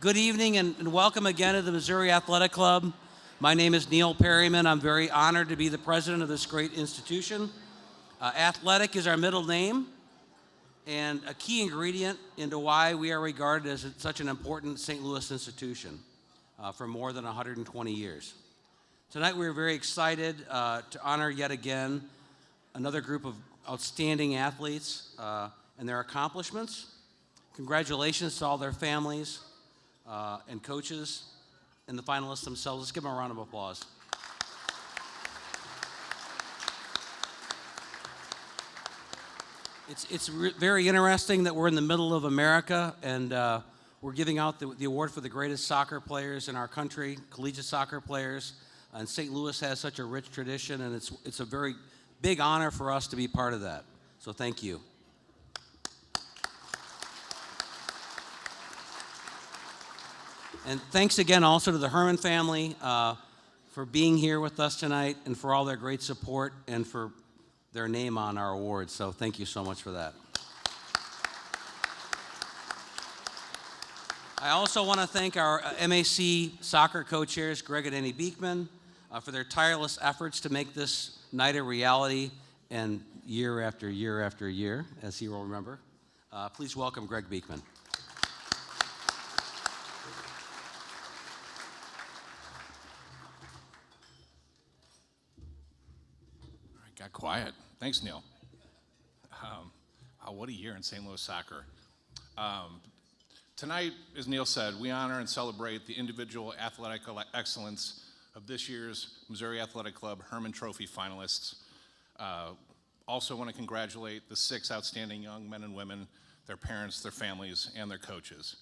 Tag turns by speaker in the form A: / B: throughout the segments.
A: Good evening and welcome again to the Missouri Athletic Club. My name is Neil Perryman. I'm very honored to be the president of this great institution. Athletic is our middle name and a key ingredient into why we are regarded as such an important St. Louis institution for more than 120 years. Tonight we're very excited to honor yet again another group of outstanding athletes and their accomplishments. Congratulations to all their families and coaches and the finalists themselves. Let's give them a round of applause. It's very interesting that we're in the middle of America and we're giving out the award for the greatest soccer players in our country, collegiate soccer players. And St. Louis has such a rich tradition, and it's a very big honor for us to be part of that. So thank you. And thanks again also to the Hermann family for being here with us tonight and for all their great support and for their name on our awards. So thank you so much for that. I also want to thank our MAC soccer co-chairs, Greg and Annie Beekman, for their tireless efforts to make this night a reality and year after year after year, as he will remember. Please welcome Greg Beekman.
B: Got quiet. Thanks, Neil. What a year in St. Louis soccer. Tonight, as Neil said, we honor and celebrate the individual athletic excellence of this year's Missouri Athletic Club Hermann Trophy finalists. Also want to congratulate the 6 outstanding young men and women, their parents, their families, and their coaches.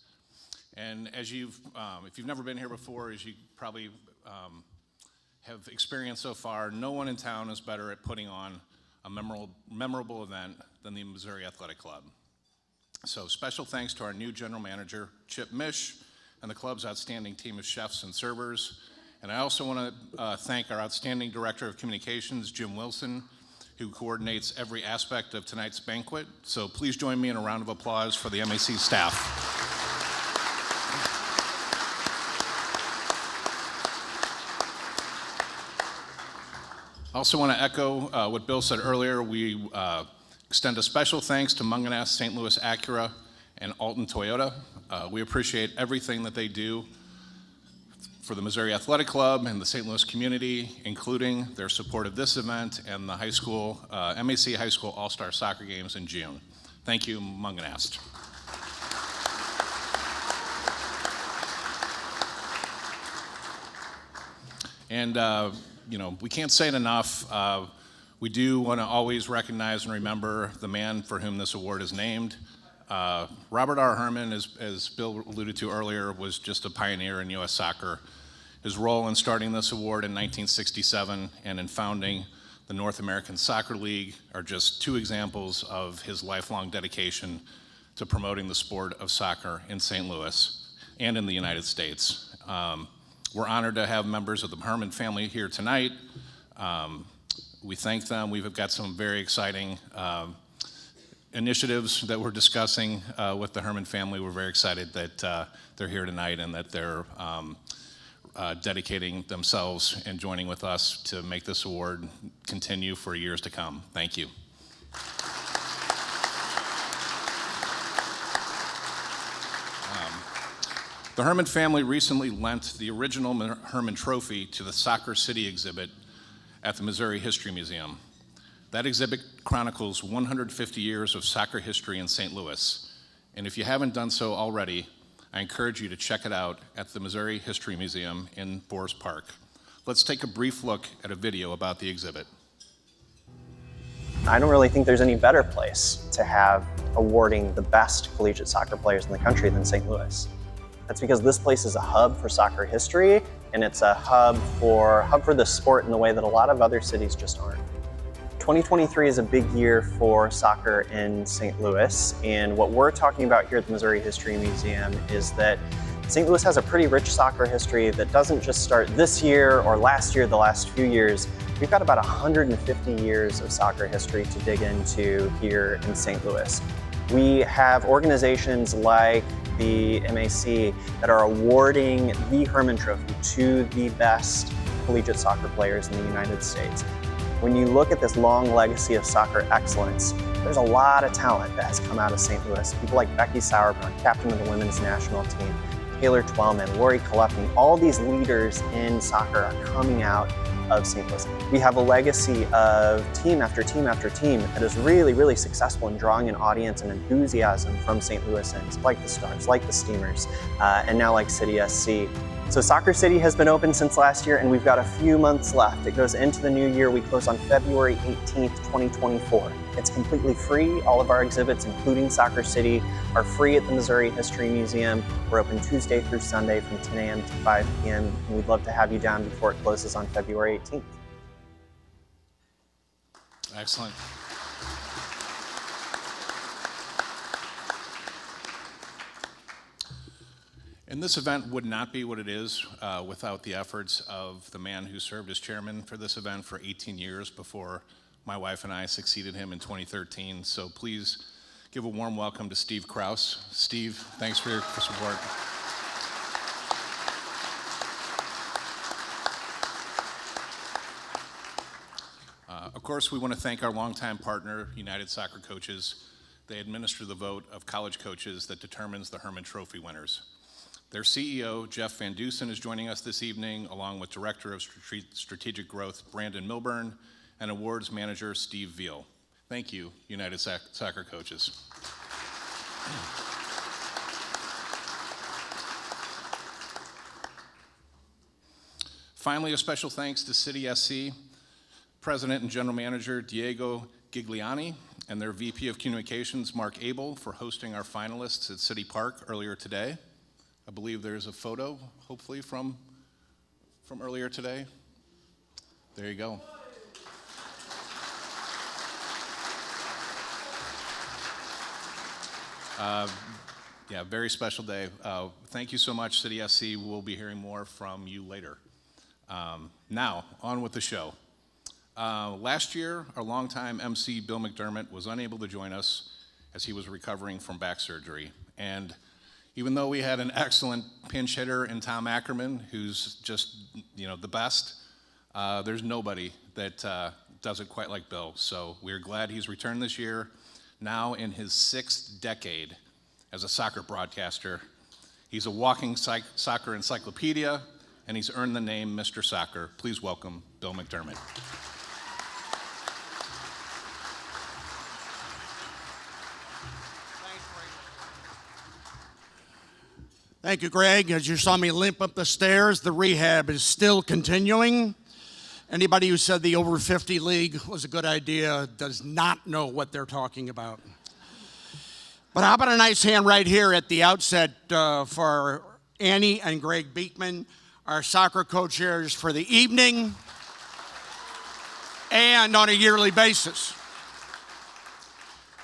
B: And as if you've never been here before, as you probably have experienced so far, no one in town is better at putting on a memorable event than the Missouri Athletic Club. So special thanks to our new general manager, Chip Mish, and the club's outstanding team of chefs and servers. And I also want to thank our outstanding director of communications, Jim Wilson, who coordinates every aspect of tonight's banquet. So please join me in a round of applause for the MAC staff. I also want to echo what Bill said earlier. We extend a special thanks to Munganast, St. Louis Acura, and Alton Toyota. We appreciate everything that they do for the Missouri Athletic Club and the St. Louis community, including their support of this event and the MAC High School All-Star Soccer Games in June. Thank you, Munganast. And we can't say it enough. We do want to always recognize and remember the man for whom this award is named. Robert R. Hermann, as Bill alluded to earlier, was just a pioneer in U.S. soccer. His role in starting this award in 1967 and in founding the North American Soccer League are just 2 examples of his lifelong dedication to promoting the sport of soccer in St. Louis and in the United States. We're honored to have members of the Hermann family here tonight. We thank them. We've got some very exciting initiatives that we're discussing with the Hermann family. We're very excited that they're here tonight and that they're dedicating themselves and joining with us to make this award continue for years to come. Thank you. The Hermann family recently lent the original Hermann Trophy to the Soccer City exhibit at the Missouri History Museum. That exhibit chronicles 150 years of soccer history in St. Louis. And if you haven't done so already, I encourage you to check it out at the Missouri History Museum in Forest Park. Let's take a brief look at a video about the exhibit.
C: I don't really think there's any better place to have awarding the best collegiate soccer players in the country than St. Louis. That's because this place is a hub for soccer history, and it's a hub for the sport in the way that a lot of other cities just aren't. 2023 is a big year for soccer in St. Louis, and what we're talking about here at the Missouri History Museum is that St. Louis has a pretty rich soccer history that doesn't just start this year or last year, the last few years. We've got about 150 years of soccer history to dig into here in St. Louis. We have organizations like the MAC that are awarding the Hermann Trophy to the best collegiate soccer players in the United States. When you look at this long legacy of soccer excellence, there's a lot of talent that has come out of St. Louis. People like Becky Sauerbrunn, captain of the women's national team, Taylor Twellman, Lori Kolupny, all these leaders in soccer are coming out of St. Louis. We have a legacy of team after team after team that is really, really successful in drawing an audience and enthusiasm from St. Louisans, like the Stars, like the Steamers, and now like City SC. So Soccer City has been open since last year, and we've got a few months left. It goes into the new year. We close on February 18th, 2024. It's completely free. All of our exhibits, including Soccer City, are free at the Missouri History Museum. We're open Tuesday through Sunday from 10 a.m. to 5 p.m. And we'd love to have you down before it closes on February 18th.
B: Excellent. And this event would not be what it is without the efforts of the man who served as chairman for this event for 18 years before my wife and I succeeded him in 2013. So please give a warm welcome to Steve Kraus. Steve, thanks for your support. Of course, we want to thank our longtime partner, United Soccer Coaches. They administer the vote of college coaches that determines the Hermann Trophy winners. Their CEO, Jeff Van Dusen, is joining us this evening, along with Director of Strategic Growth, Brandon Milburn, and Awards Manager, Steve Veal. Thank you, United Soccer Coaches. Finally, a special thanks to City SC, President and General Manager Diego Gigliani, and their VP of Communications, Mark Abel, for hosting our finalists at City Park earlier today. I believe there's a photo, hopefully, from earlier today. There you go. Yeah, very special day. Thank you so much, City SC. We'll be hearing more from you later. Now, on with the show. Last year, our longtime MC, Bill McDermott, was unable to join us as he was recovering from back surgery. And even though we had an excellent pinch hitter in Tom Ackerman, who's just, the best, there's nobody that does it quite like Bill. So we're glad he's returned this year, now in his 6th decade as a soccer broadcaster. He's a walking soccer encyclopedia, and he's earned the name Mr. Soccer. Please welcome Bill McDermott.
D: Thank you, Greg. As you saw me limp up the stairs, the rehab is still continuing. Anybody who said the over 50 league was a good idea does not know what they're talking about. But how about a nice hand right here at the outset for Annie and Greg Beekman, our soccer co-chairs for the evening and on a yearly basis.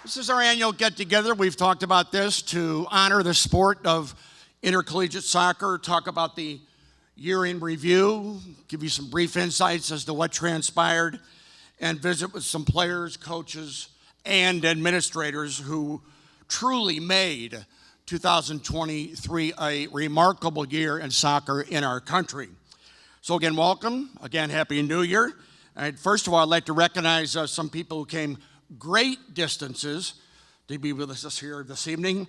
D: This is our annual get-together. We've talked about this to honor the sport of intercollegiate soccer, talk about the year in review, give you some brief insights as to what transpired, and visit with some players, coaches, and administrators who truly made 2023 a remarkable year in soccer in our country. So again, welcome. Again, Happy New Year. And first of all, I'd like to recognize some people who came great distances to be with us here this evening.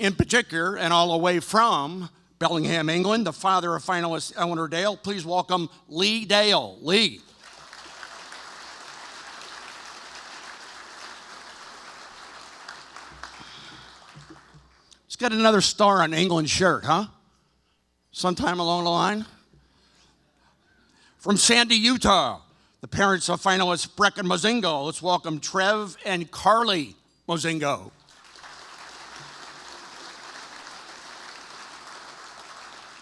D: In particular, and all the way from Bellingham, England, the father of finalist Eleanor Dale. Please welcome Lee Dale. Lee. Let's get another star on England's shirt, huh? Sometime along the line. From Sandy, Utah, the parents of finalists Brecken Mozingo. Let's welcome Trev and Carly Mozingo.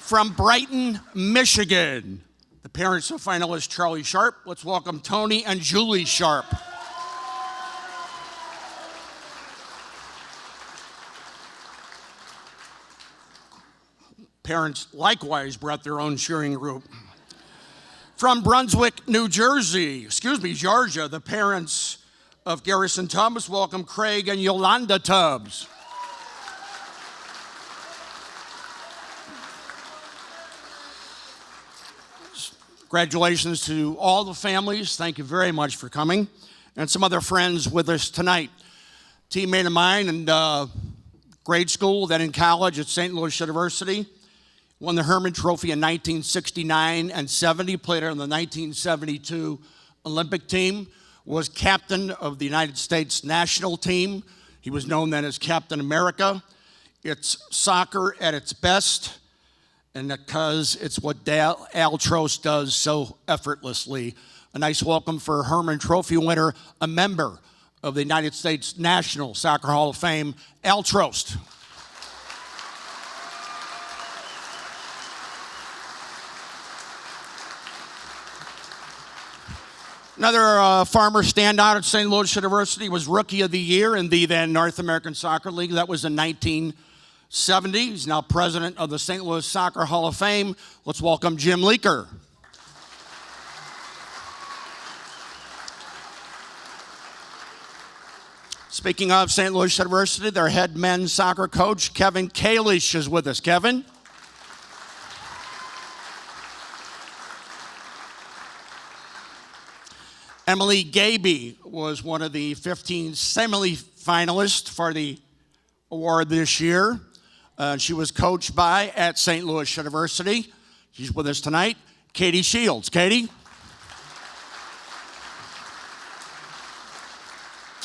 D: From Brighton, Michigan, the parents of finalist Charlie Sharp. Let's welcome Tony and Julie Sharp. Parents likewise brought their own cheering group. From Brunswick, Georgia, the parents of Garrison Tubbs. Welcome Craig and Yolanda Tubbs. Congratulations to all the families. Thank you very much for coming. And some other friends with us tonight. Teammate of mine in grade school, then in college at St. Louis University. Won the Hermann Trophy in 1969 and 70. Played on the 1972 Olympic team. Was captain of the United States national team. He was known then as Captain America. It's soccer at its best, and because it's what Al Trost does so effortlessly. A nice welcome for Hermann Trophy winner, a member of the United States National Soccer Hall of Fame, Al Trost. Another farmer standout at St. Louis University was Rookie of the Year in the then North American Soccer League. That was in 1970. He's now president of the St. Louis Soccer Hall of Fame. Let's welcome Jim Leaker. Speaking of St. Louis University, their head men's soccer coach, Kevin Kalish, is with us. Kevin? Emily Gaby was one of the 15 semi-finalists for the award this year. She was coached by at St. Louis University. She's with us tonight. Katie Shields. Katie?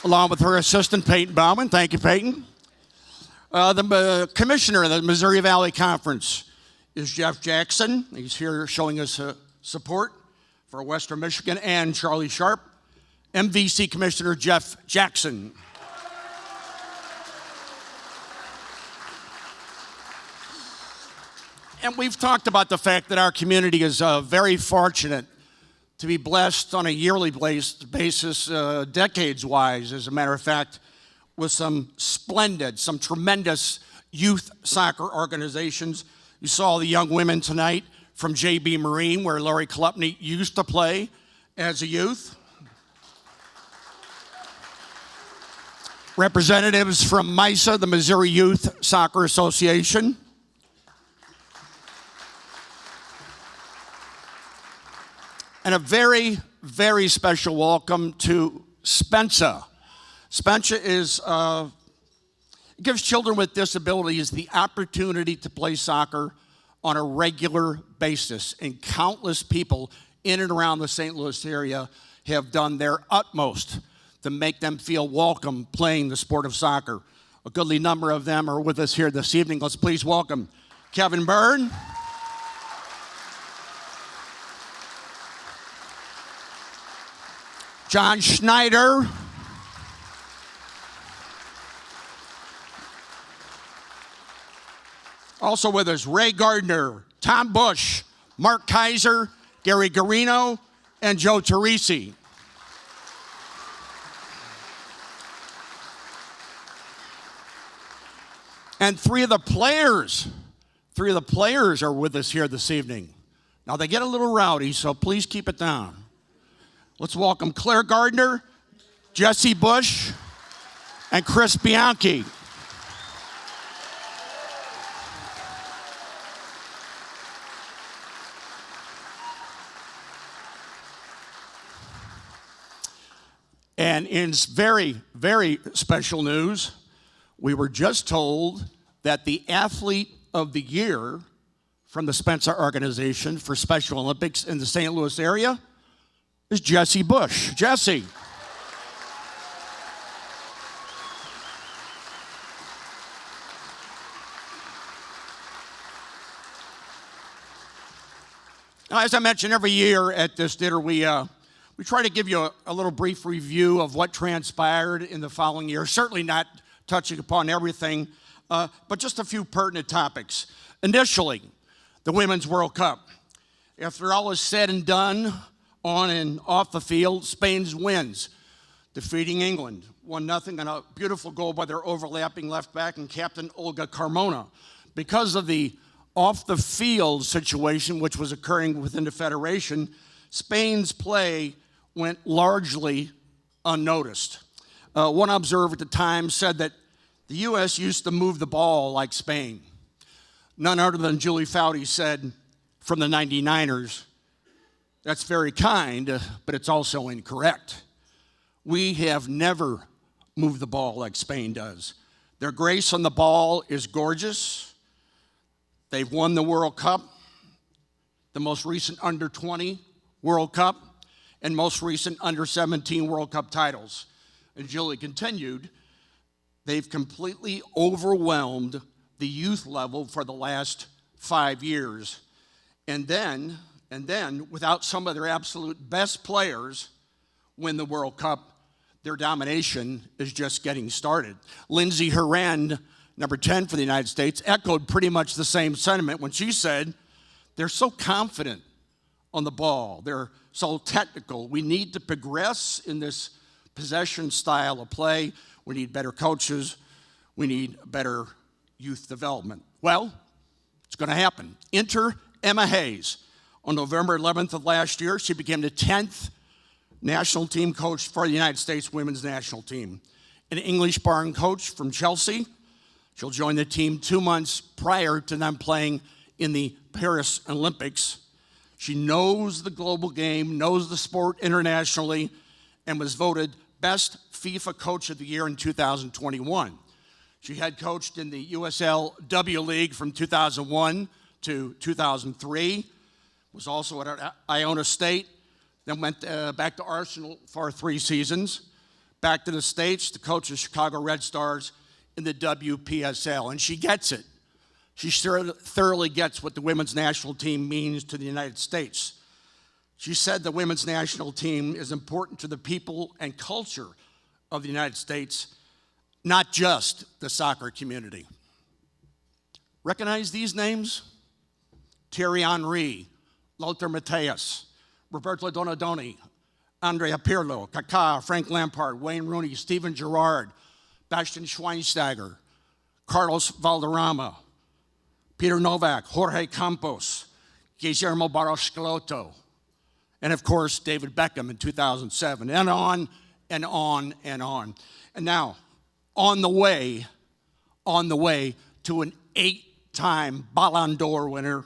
D: Along with her assistant, Peyton Bauman. Thank you, Peyton. The commissioner of the Missouri Valley Conference is Jeff Jackson. He's here showing us support for Western Michigan, and Charlie Sharp. MVC Commissioner Jeff Jackson. And we've talked about the fact that our community is very fortunate to be blessed on a yearly basis, decades-wise, as a matter of fact, with some tremendous youth soccer organizations. You saw the young women tonight from JB Marine, where Lori Kolupny used to play as a youth. Representatives from MISA, the Missouri Youth Soccer Association. And a very, very special welcome to Spencer. Spencer gives children with disabilities the opportunity to play soccer on a regular basis, and countless people in and around the St. Louis area have done their utmost to make them feel welcome playing the sport of soccer. A goodly number of them are with us here this evening. Let's please welcome Kevin Byrne, John Schneider, also with us, Ray Gardner, Tom Bush, Mark Kaiser, Gary Garino, and Joe Teresi. And three of the players are with us here this evening. Now, they get a little rowdy, so please keep it down. Let's welcome Claire Gardner, Jesse Bush, and Chris Bianchi. And in very, very special news, we were just told that the athlete of the year from the Spencer Organization for Special Olympics in the St. Louis area is Jesse Bush. Jesse. Now, as I mentioned, every year at this dinner, we try to give you a little brief review of what transpired in the following year. Certainly not touching upon everything, but just a few pertinent topics. Initially, the Women's World Cup. After all is said and done on and off the field, Spain wins, defeating England 1-0 on a beautiful goal by their overlapping left back and captain Olga Carmona. Because of the off-the-field situation which was occurring within the Federation, Spain's play went largely unnoticed. One observer at the time said that the U.S. used to move the ball like Spain. None other than Julie Foudy said from the 99ers, That's very kind, but it's also incorrect. We have never moved the ball like Spain does. Their grace on the ball is gorgeous. They've won the World Cup, the most recent under-20 World Cup, and most recent under-17 World Cup titles. And Julie continued, they've completely overwhelmed the youth level for the last 5 years. And then, without some of their absolute best players win the World Cup, their domination is just getting started. Lindsey Hermann, number 10 for the United States, echoed pretty much the same sentiment when she said, they're so confident on the ball. They're so technical. We need to progress in this possession style of play. We need better coaches. We need better youth development. Well, it's going to happen. Enter Emma Hayes. On November 11th of last year, she became the 10th national team coach for the United States women's national team. An English-born coach from Chelsea. She'll join the team 2 months prior to them playing in the Paris Olympics. She knows the global game, knows the sport internationally, and was voted Best FIFA Coach of the Year in 2021. She head coached in the USLW League from 2001 to 2003, was also at Iona State, then went back to Arsenal for 3 seasons, back to the States to coach the Chicago Red Stars in the WPSL, and she gets it. She thoroughly gets what the women's national team means to the United States. She said the women's national team is important to the people and culture of the United States, not just the soccer community. Recognize these names? Thierry Henry, Lothar Matthäus, Roberto Donadoni, Andrea Pirlo, Kaká, Frank Lampard, Wayne Rooney, Steven Gerrard, Bastian Schweinsteiger, Carlos Valderrama, Peter Novak, Jorge Campos, Guillermo Barros Schelotto, and of course, David Beckham in 2007, and on and on and on. And now, on the way to an 8-time Ballon d'Or winner,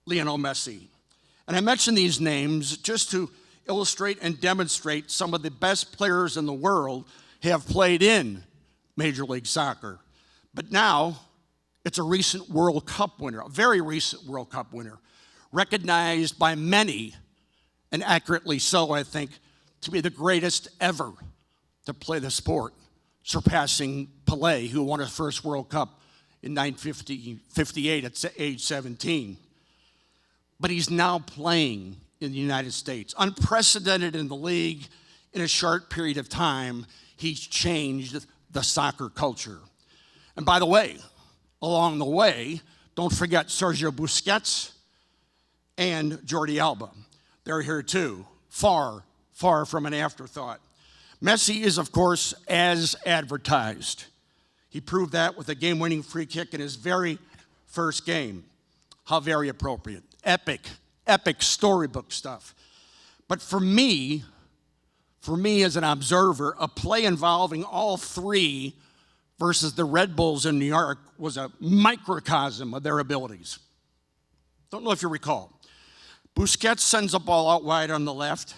D: Lionel Messi. And I mention these names just to illustrate and demonstrate some of the best players in the world have played in Major League Soccer. But now, it's a recent World Cup winner, a very recent World Cup winner, recognized by many, and accurately so, I think, to be the greatest ever to play the sport, surpassing Pelé, who won his first World Cup in 1958 at age 17. But he's now playing in the United States. Unprecedented in the league, in a short period of time, he's changed the soccer culture. And by the way, along the way, don't forget Sergio Busquets and Jordi Alba. They're here too, far from an afterthought. Messi is, of course, as advertised. He proved that with a game-winning free kick in his very first game. How very appropriate. Epic storybook stuff. But for me as an observer, a play involving all three versus the Red Bulls in New York was a microcosm of their abilities. Don't know if you recall. Busquets sends a ball out wide on the left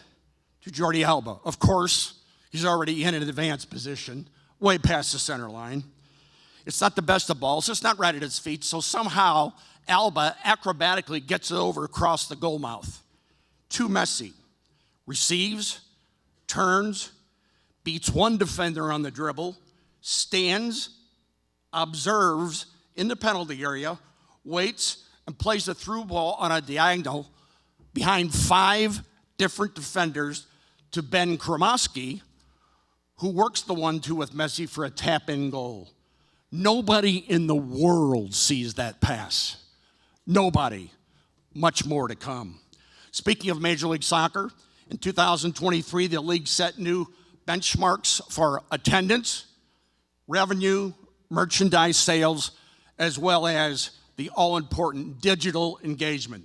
D: to Jordi Alba. Of course, he's already in an advanced position, way past the center line. It's not the best of balls, it's not right at his feet, so somehow Alba acrobatically gets it over across the goal mouth to Messi. Receives, turns, beats one defender on the dribble, stands, observes in the penalty area, waits, and plays a through ball on a diagonal behind 5 different defenders to Ben Kremoski, who works the 1-2 with Messi for a tap-in goal. Nobody in the world sees that pass. Nobody. Much more to come. Speaking of Major League Soccer, in 2023, the league set new benchmarks for attendance, revenue, merchandise sales, as well as the all-important digital engagement.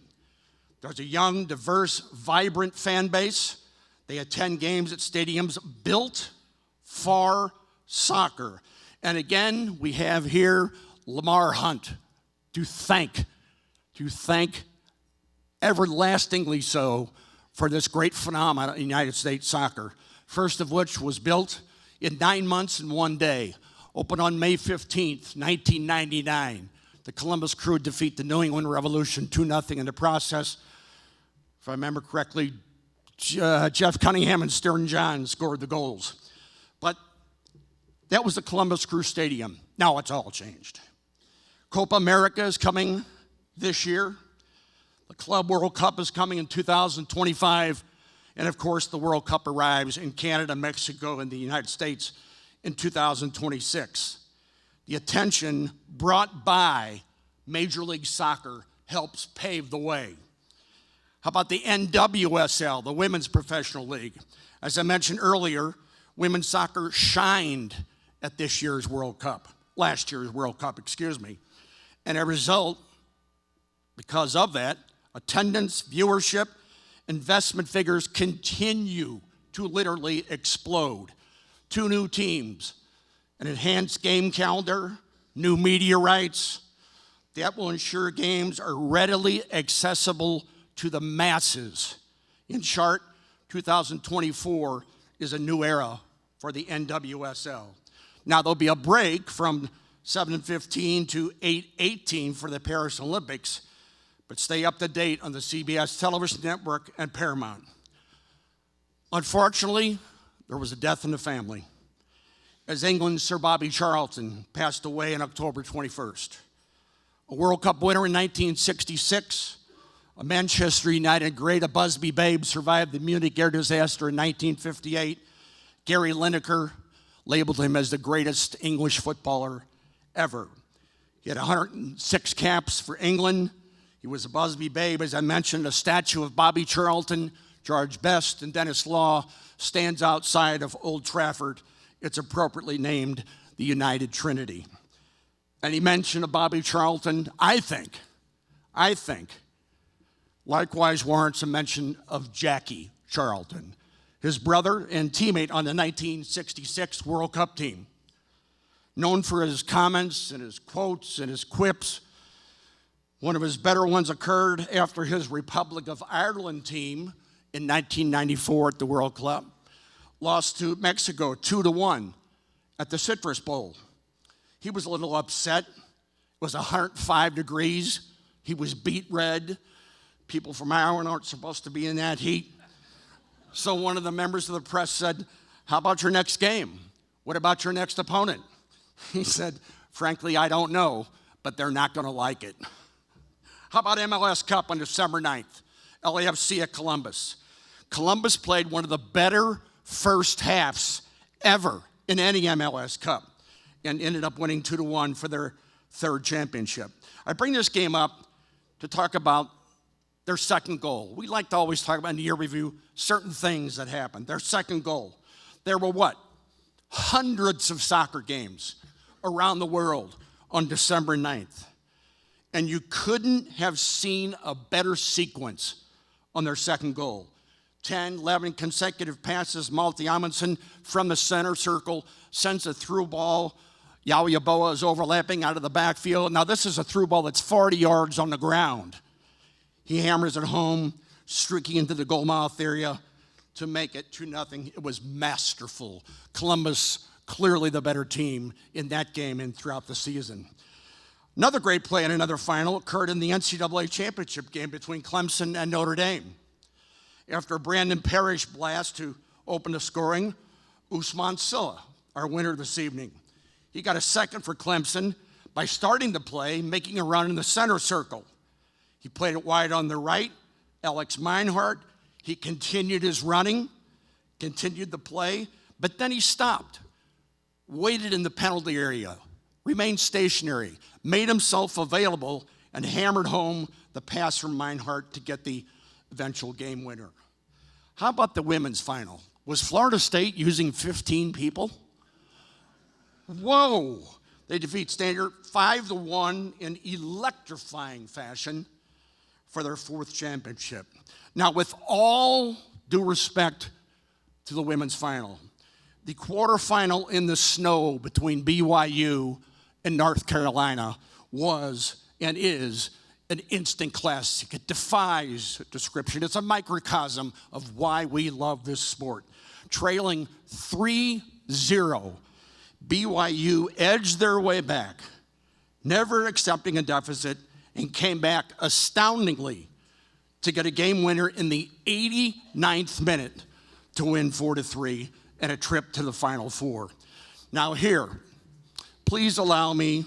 D: There's a young, diverse, vibrant fan base. They attend games at stadiums built for soccer. And again, we have here Lamar Hunt to thank everlastingly so for this great phenomenon in United States soccer. First of which was built in 9 months and 1 day. Opened on May 15th, 1999. The Columbus Crew defeat the New England Revolution 2-0 in the process. If I remember correctly, Jeff Cunningham and Stern John scored the goals. But that was the Columbus Crew Stadium. Now it's all changed. Copa America is coming this year. The Club World Cup is coming in 2025. And of course, the World Cup arrives in Canada, Mexico, and the United States in 2026. The attention brought by Major League Soccer helps pave the way. How about the NWSL, the Women's Professional League? As I mentioned earlier, women's soccer shined at this year's World Cup, last year's World Cup, And as a result, because of that, attendance, viewership, investment figures continue to literally explode. 2 new teams, an enhanced game calendar, new media rights. That will ensure games are readily accessible to the masses. In short, 2024 is a new era for the NWSL. Now, there'll be a break from 7:15 to 8:18 for the Paris Olympics, but stay up to date on the CBS television network and Paramount. Unfortunately, there was a death in the family as England's Sir Bobby Charlton passed away on October 21st. A World Cup winner in 1966, a Manchester United great, a Busby Babe, survived the Munich air disaster in 1958. Gary Lineker labeled him as the greatest English footballer ever. He had 106 caps for England. He was a Busby Babe. As I mentioned, a statue of Bobby Charlton, George Best, and Dennis Law stands outside of Old Trafford. It's appropriately named the United Trinity. And he mentioned of Bobby Charlton, I think, likewise warrants a mention of Jackie Charlton, his brother and teammate on the 1966 World Cup team. Known for his comments and his quotes and his quips, one of his better ones occurred after his Republic of Ireland team in 1994 at the World Cup lost to Mexico 2-1 at the Citrus Bowl. He was a little upset. It was 105 degrees. He was beet red. People from Ireland aren't supposed to be in that heat. So one of the members of the press said, "How about your next game? What about your next opponent?" He said, "Frankly, I don't know, but they're not going to like it." How about MLS Cup on December 9th? LAFC at Columbus. Columbus played one of the better first halves ever in any MLS Cup and ended up winning 2-1 for their 3rd championship. I bring this game up to talk about their second goal. We like to always talk about in the year review certain things that happened. Their second goal. There were what? Hundreds of soccer games around the world on December 9th. And you couldn't have seen a better sequence on their second goal. 10, 11 consecutive passes. Malte Amundsen from the center circle sends a through ball. Yao Yaboa is overlapping out of the backfield. Now this is a through ball that's 40 yards on the ground. He hammers it home, streaking into the goalmouth area to make it 2-0. It was masterful. Columbus, clearly the better team in that game and throughout the season. Another great play in another final occurred in the NCAA championship game between Clemson and Notre Dame. After a Brandon Parrish blast to open the scoring, Usman Silla, our winner this evening. He got a second for Clemson by starting the play, making a run in the center circle. He played it wide on the right, Alex Meinhardt. He continued his running, continued the play, but then he stopped, waited in the penalty area, remained stationary, made himself available, and hammered home the pass from Meinhardt to get the eventual game winner. How about the women's final? Was Florida State using 15 people? Whoa! They defeat Standard 5-1 in electrifying fashion for their 4th championship. Now, with all due respect to the women's final, the quarterfinal in the snow between BYU and North Carolina was and is an instant classic. It defies description. It's a microcosm of why we love this sport. Trailing 3-0, BYU edged their way back, never accepting a deficit, and came back astoundingly to get a game winner in the 89th minute to win 4-3 and a trip to the Final Four. Now here, please allow me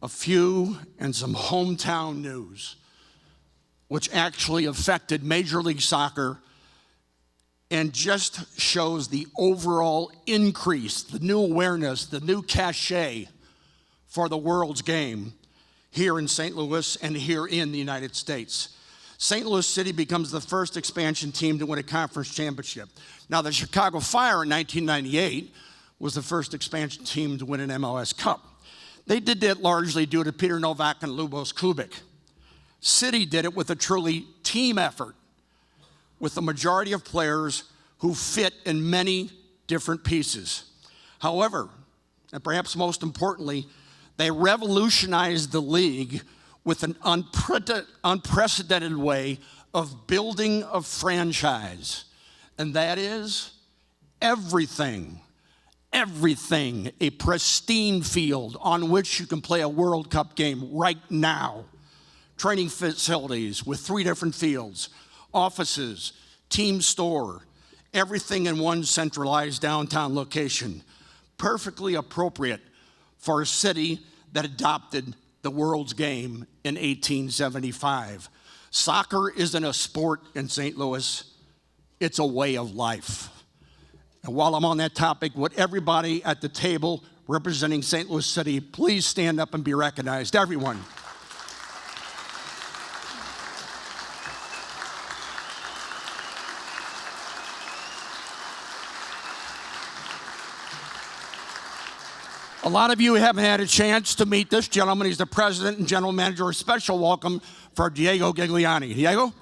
D: a few and some hometown news, which actually affected Major League Soccer and just shows the overall increase, the new awareness, the new cachet for the world's game here in St. Louis and here in the United States. St. Louis City becomes the first expansion team to win a conference championship. Now, the Chicago Fire in 1998 was the first expansion team to win an MLS Cup. They did that largely due to Peter Novak and Lubos Kubik. City did it with a truly team effort, with the majority of players who fit in many different pieces. However, and perhaps most importantly, they revolutionized the league with an unprecedented way of building a franchise, and that is everything, a pristine field on which you can play a World Cup game right now. Training facilities with 3 different fields, offices, team store, everything in one centralized downtown location. Perfectly appropriate for a city that adopted the world's game in 1875. Soccer isn't a sport in St. Louis, it's a way of life. And while I'm on that topic, would everybody at the table representing St. Louis City please stand up and be recognized? Everyone. A lot of you haven't had a chance to meet this gentleman. He's the president and general manager. A special welcome for Diego Gigliani. Diego?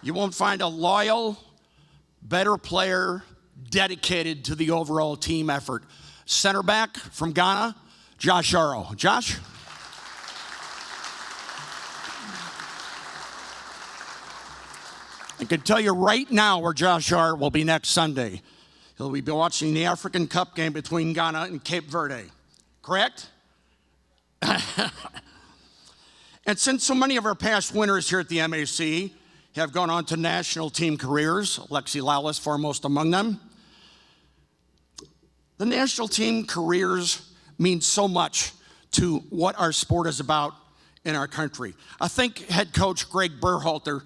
D: You won't find a loyal, better player dedicated to the overall team effort. Center back from Ghana, Josh Arrow. Josh? I can tell you right now where Josh Arrow will be next Sunday. He'll be watching the African Cup game between Ghana and Cape Verde. Correct? And since so many of our past winners here at the MAC have gone on to national team careers, Alexi Lalas foremost among them, the national team careers mean so much to what our sport is about in our country. I think head coach Greg Berhalter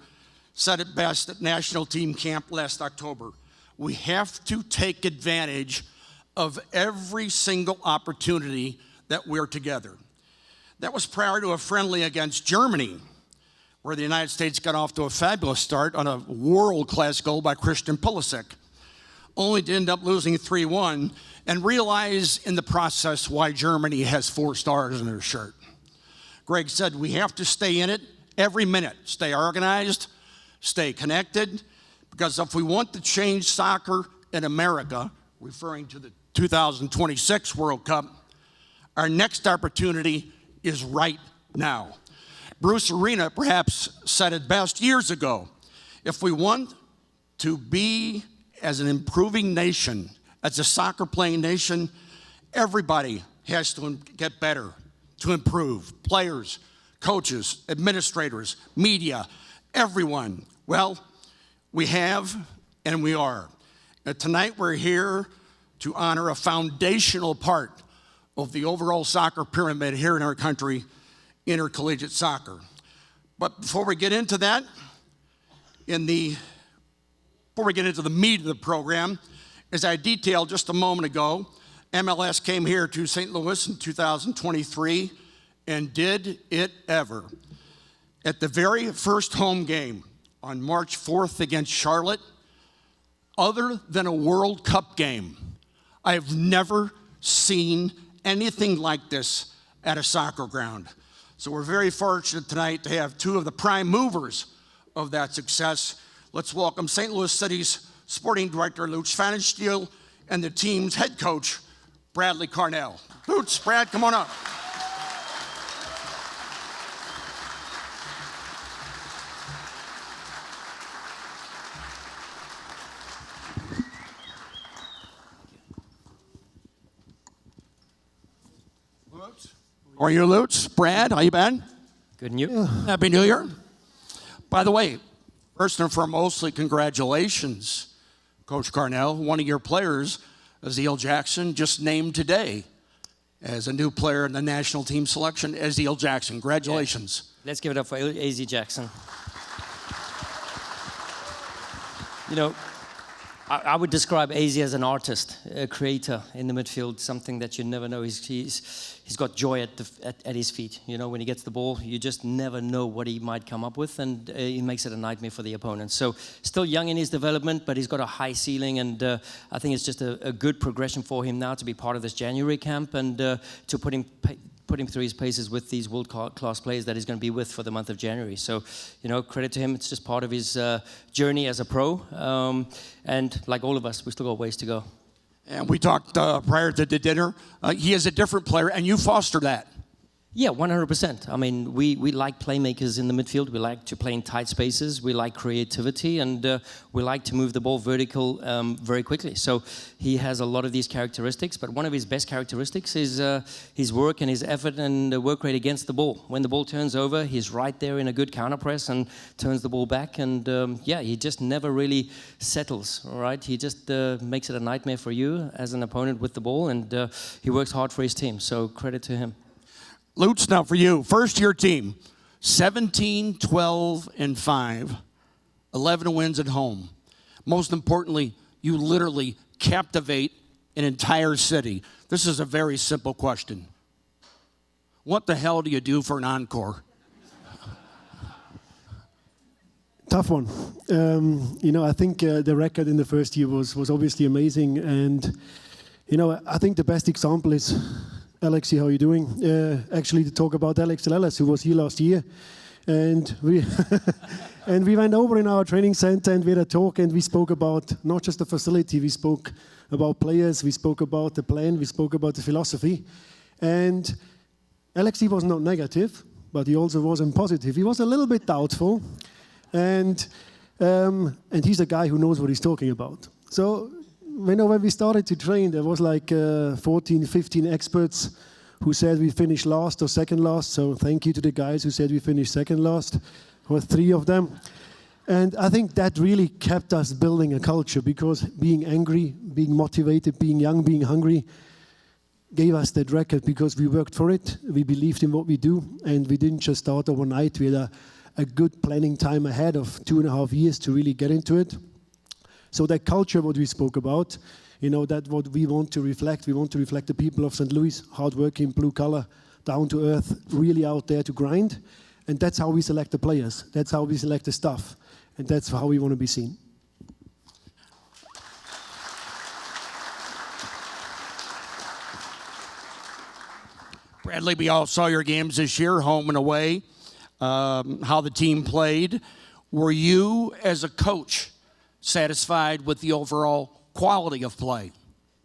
D: said it best at national team camp last October. We have to take advantage of every single opportunity that we're together. That was prior to a friendly against Germany, where the United States got off to a fabulous start on a world-class goal by Christian Pulisic, only to end up losing 3-1 and realize in the process why Germany has 4 stars in their shirt. Greg said we have to stay in it every minute, stay organized, stay connected, because if we want to change soccer in America, referring to the 2026 World Cup, our next opportunity is right now. Bruce Arena perhaps said it best years ago. If we want to be as an improving nation, as a soccer playing nation, everybody has to get better, to improve. Players, coaches, administrators, media, everyone. Well, we have and we are. And tonight we're here to honor a foundational part of the overall soccer pyramid here in our country, intercollegiate soccer. But before we get into that, before we get into the meat of the program, as I detailed just a moment ago, MLS came here to St. Louis in 2023, and did it ever. At the very first home game on March 4th against Charlotte, other than a World Cup game, I have never seen anything like this at a soccer ground. So we're very fortunate tonight to have 2 of the prime movers of that success. Let's welcome St. Louis City's sporting director, Luch Pfannenstiel, and the team's head coach, Bradley Carnell. Lutz, Brad, come on up. How are you, Lutz? Brad, how you been?
E: Good, and you?
D: Happy New Year. By the way, first and foremostly, congratulations, Coach Carnell. One of your players, Aziel Jackson, just named today as a new player in the national team selection. Aziel Jackson, congratulations.
E: Yeah. Let's give it up for AZ Jackson. You know, I would describe AZ as an artist, a creator in the midfield, something that you never know. He's got joy at his feet. You know, when he gets the ball, you just never know what he might come up with, and he makes it a nightmare for the opponent. So still young in his development, but he's got a high ceiling, and I think it's just a good progression for him now to be part of this January camp and to put him through his paces with these world-class players that he's going to be with for the month of January. So, you know, credit to him. It's just part of his journey as a pro. And like all of us, we still got ways to go.
D: And we talked prior to the dinner. He is a different player, and you foster that.
E: Yeah, 100%. I mean, we like playmakers in the midfield. We like to play in tight spaces. We like creativity, and we like to move the ball vertical very quickly. So he has a lot of these characteristics, but one of his best characteristics is his work and his effort and the work rate against the ball. When the ball turns over, he's right there in a good counter press and turns the ball back. And yeah, he just never really settles, all right? He just makes it a nightmare for you as an opponent with the ball, and he works hard for his team. So credit to him.
D: Lutz, now for you, first-year team, 17, 12, and 5, 11 wins at home. Most importantly, you literally captivate an entire city. This is a very simple question. What the hell do you do for an encore?
F: Tough one. You know, I think the record in the first year was obviously amazing, and you know, I think the best example is Alexi, how are you doing? Actually, to talk about Alex Lellis, who was here last year. And we and we went over in our training center and we had a talk, and we spoke about not just the facility, we spoke about players, we spoke about the plan, we spoke about the philosophy. And Alexi was not negative, but he also wasn't positive. He was a little bit doubtful. And he's a guy who knows what he's talking about. So when we started to train, there was like 14, 15 experts who said we finished last or second last. So thank you to the guys who said we finished second last. There were 3 of them. And I think that really kept us building a culture, because being angry, being motivated, being young, being hungry gave us that record because we worked for it. We believed in what we do, and we didn't just start overnight. We had a good planning time ahead of 2.5 years to really get into it. So that culture, what we spoke about, you know, that what we want to reflect. We want to reflect the people of St. Louis, hardworking, blue collar, down to earth, really out there to grind. And that's how we select the players. That's how we select the staff. And that's how we want to be seen.
D: Bradley, we all saw your games this year, home and away, how the team played. Were you, as a coach, satisfied with the overall quality of play?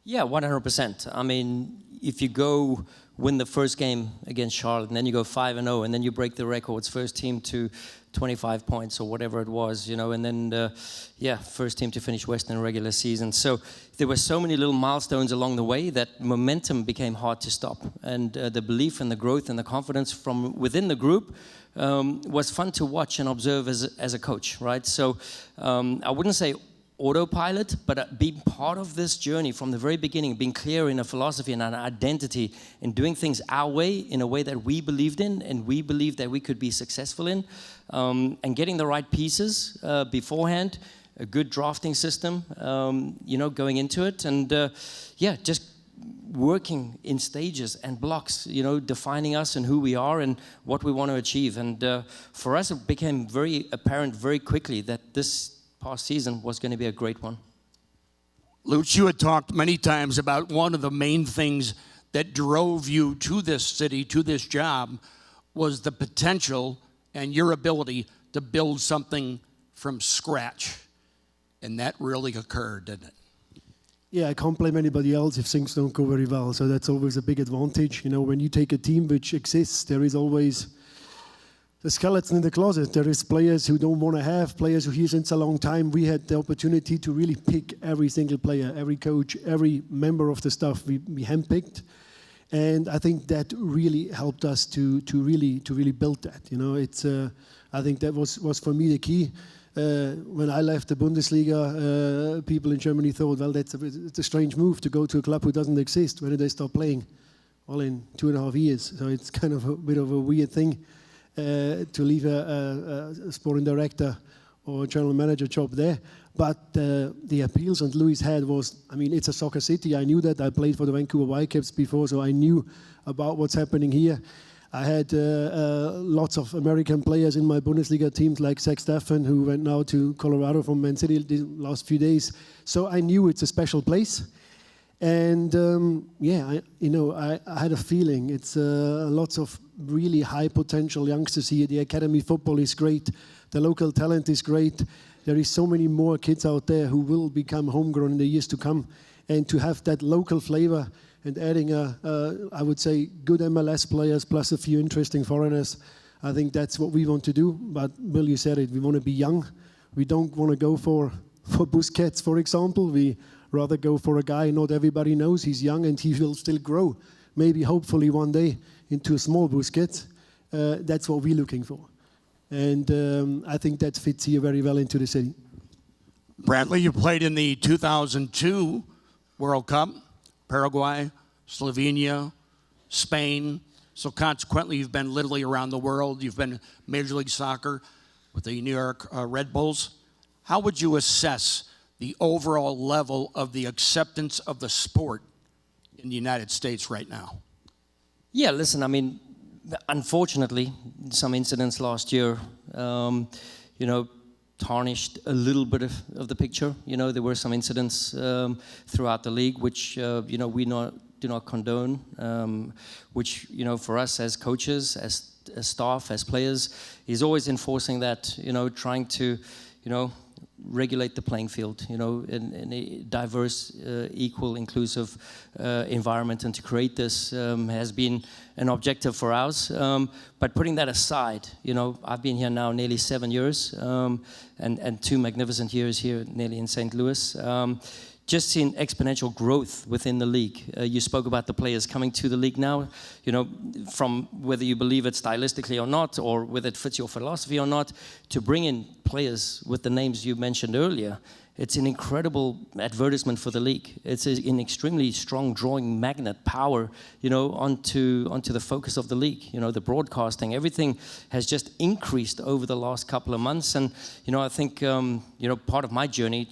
E: Yeah, 100%. I mean, if you go win the first game against Charlotte, and then you go 5-0, and then you break the records, first team to 25 points or whatever it was, you know, and then, yeah, first team to finish Western regular season. So there were so many little milestones along the way that momentum became hard to stop. And the belief and the growth and the confidence from within the group was fun to watch and observe as a coach, right? So I wouldn't say autopilot, but being part of this journey from the very beginning, being clear in a philosophy and an identity, and doing things our way in a way that we believed in and we believed that we could be successful in, and getting the right pieces beforehand, a good drafting system, you know, going into it, and yeah, just working in stages and blocks, you know, defining us and who we are and what we want to achieve. And for us, it became very apparent very quickly that this past season was going to be a great one.
D: Lutz, you had talked many times about one of the main things that drove you to this city, to this job, was the potential and your ability to build something from scratch. And that really occurred, didn't it?
F: Yeah, I can't blame anybody else if things don't go very well. So that's always a big advantage. You know, when you take a team which exists, there is always the skeleton in the closet. There is players who don't want to have, players who are here since a long time. We had the opportunity to really pick every single player, every coach, every member of the staff. We handpicked, and I think that really helped us to really build that. You know, it's I think that was for me the key. When I left the Bundesliga, people in Germany thought, well, it's a strange move to go to a club who doesn't exist. When did they stop playing? Well, in 2.5 years. So it's kind of a bit of a weird thing to leave a sporting director or a general manager job there. But the appeal St. Louis had was, I mean, it's a soccer city. I knew that. I played for the Vancouver Whitecaps before, so I knew about what's happening here. I had lots of American players in my Bundesliga teams, like Zach Steffen, who went now to Colorado from Man City the last few days. So I knew it's a special place. And I had a feeling it's lots of really high potential youngsters here. The academy football is great. The local talent is great. There is so many more kids out there who will become homegrown in the years to come. And to have that local flavor and adding I would say, good MLS players plus a few interesting foreigners, I think that's what we want to do. But Bill, you said it, we want to be young. We don't want to go for Busquets, for example. We rather go for a guy not everybody knows. He's young and he will still grow. Maybe, hopefully, one day into a small Busquets. That's what we're looking for. And I think that fits here very well into the city.
D: Bradley, you played in the 2002 World Cup, Paraguay, Slovenia, Spain. So consequently, you've been literally around the world. You've been Major League Soccer with the New York Red Bulls. How would you assess the overall level of the acceptance of the sport in the United States right now?
E: Yeah, listen, I mean, unfortunately, some incidents last year, tarnished a little bit of the picture. You know, there were some incidents throughout the league, which, we do not condone, which, for us as coaches, as staff, as players, is always enforcing that, trying to, regulate the playing field, in a diverse, equal, inclusive environment, and to create this has been an objective for us. But putting that aside, I've been here now nearly 7 years, and 2 magnificent years here nearly in St. Louis. Just seen exponential growth within the league. You spoke about the players coming to the league now, from whether you believe it stylistically or not, or whether it fits your philosophy or not, to bring in players with the names you mentioned earlier. It's an incredible advertisement for the league. It's an extremely strong drawing magnet power, onto the focus of the league. The broadcasting, everything has just increased over the last couple of months. And, I think, part of my journey,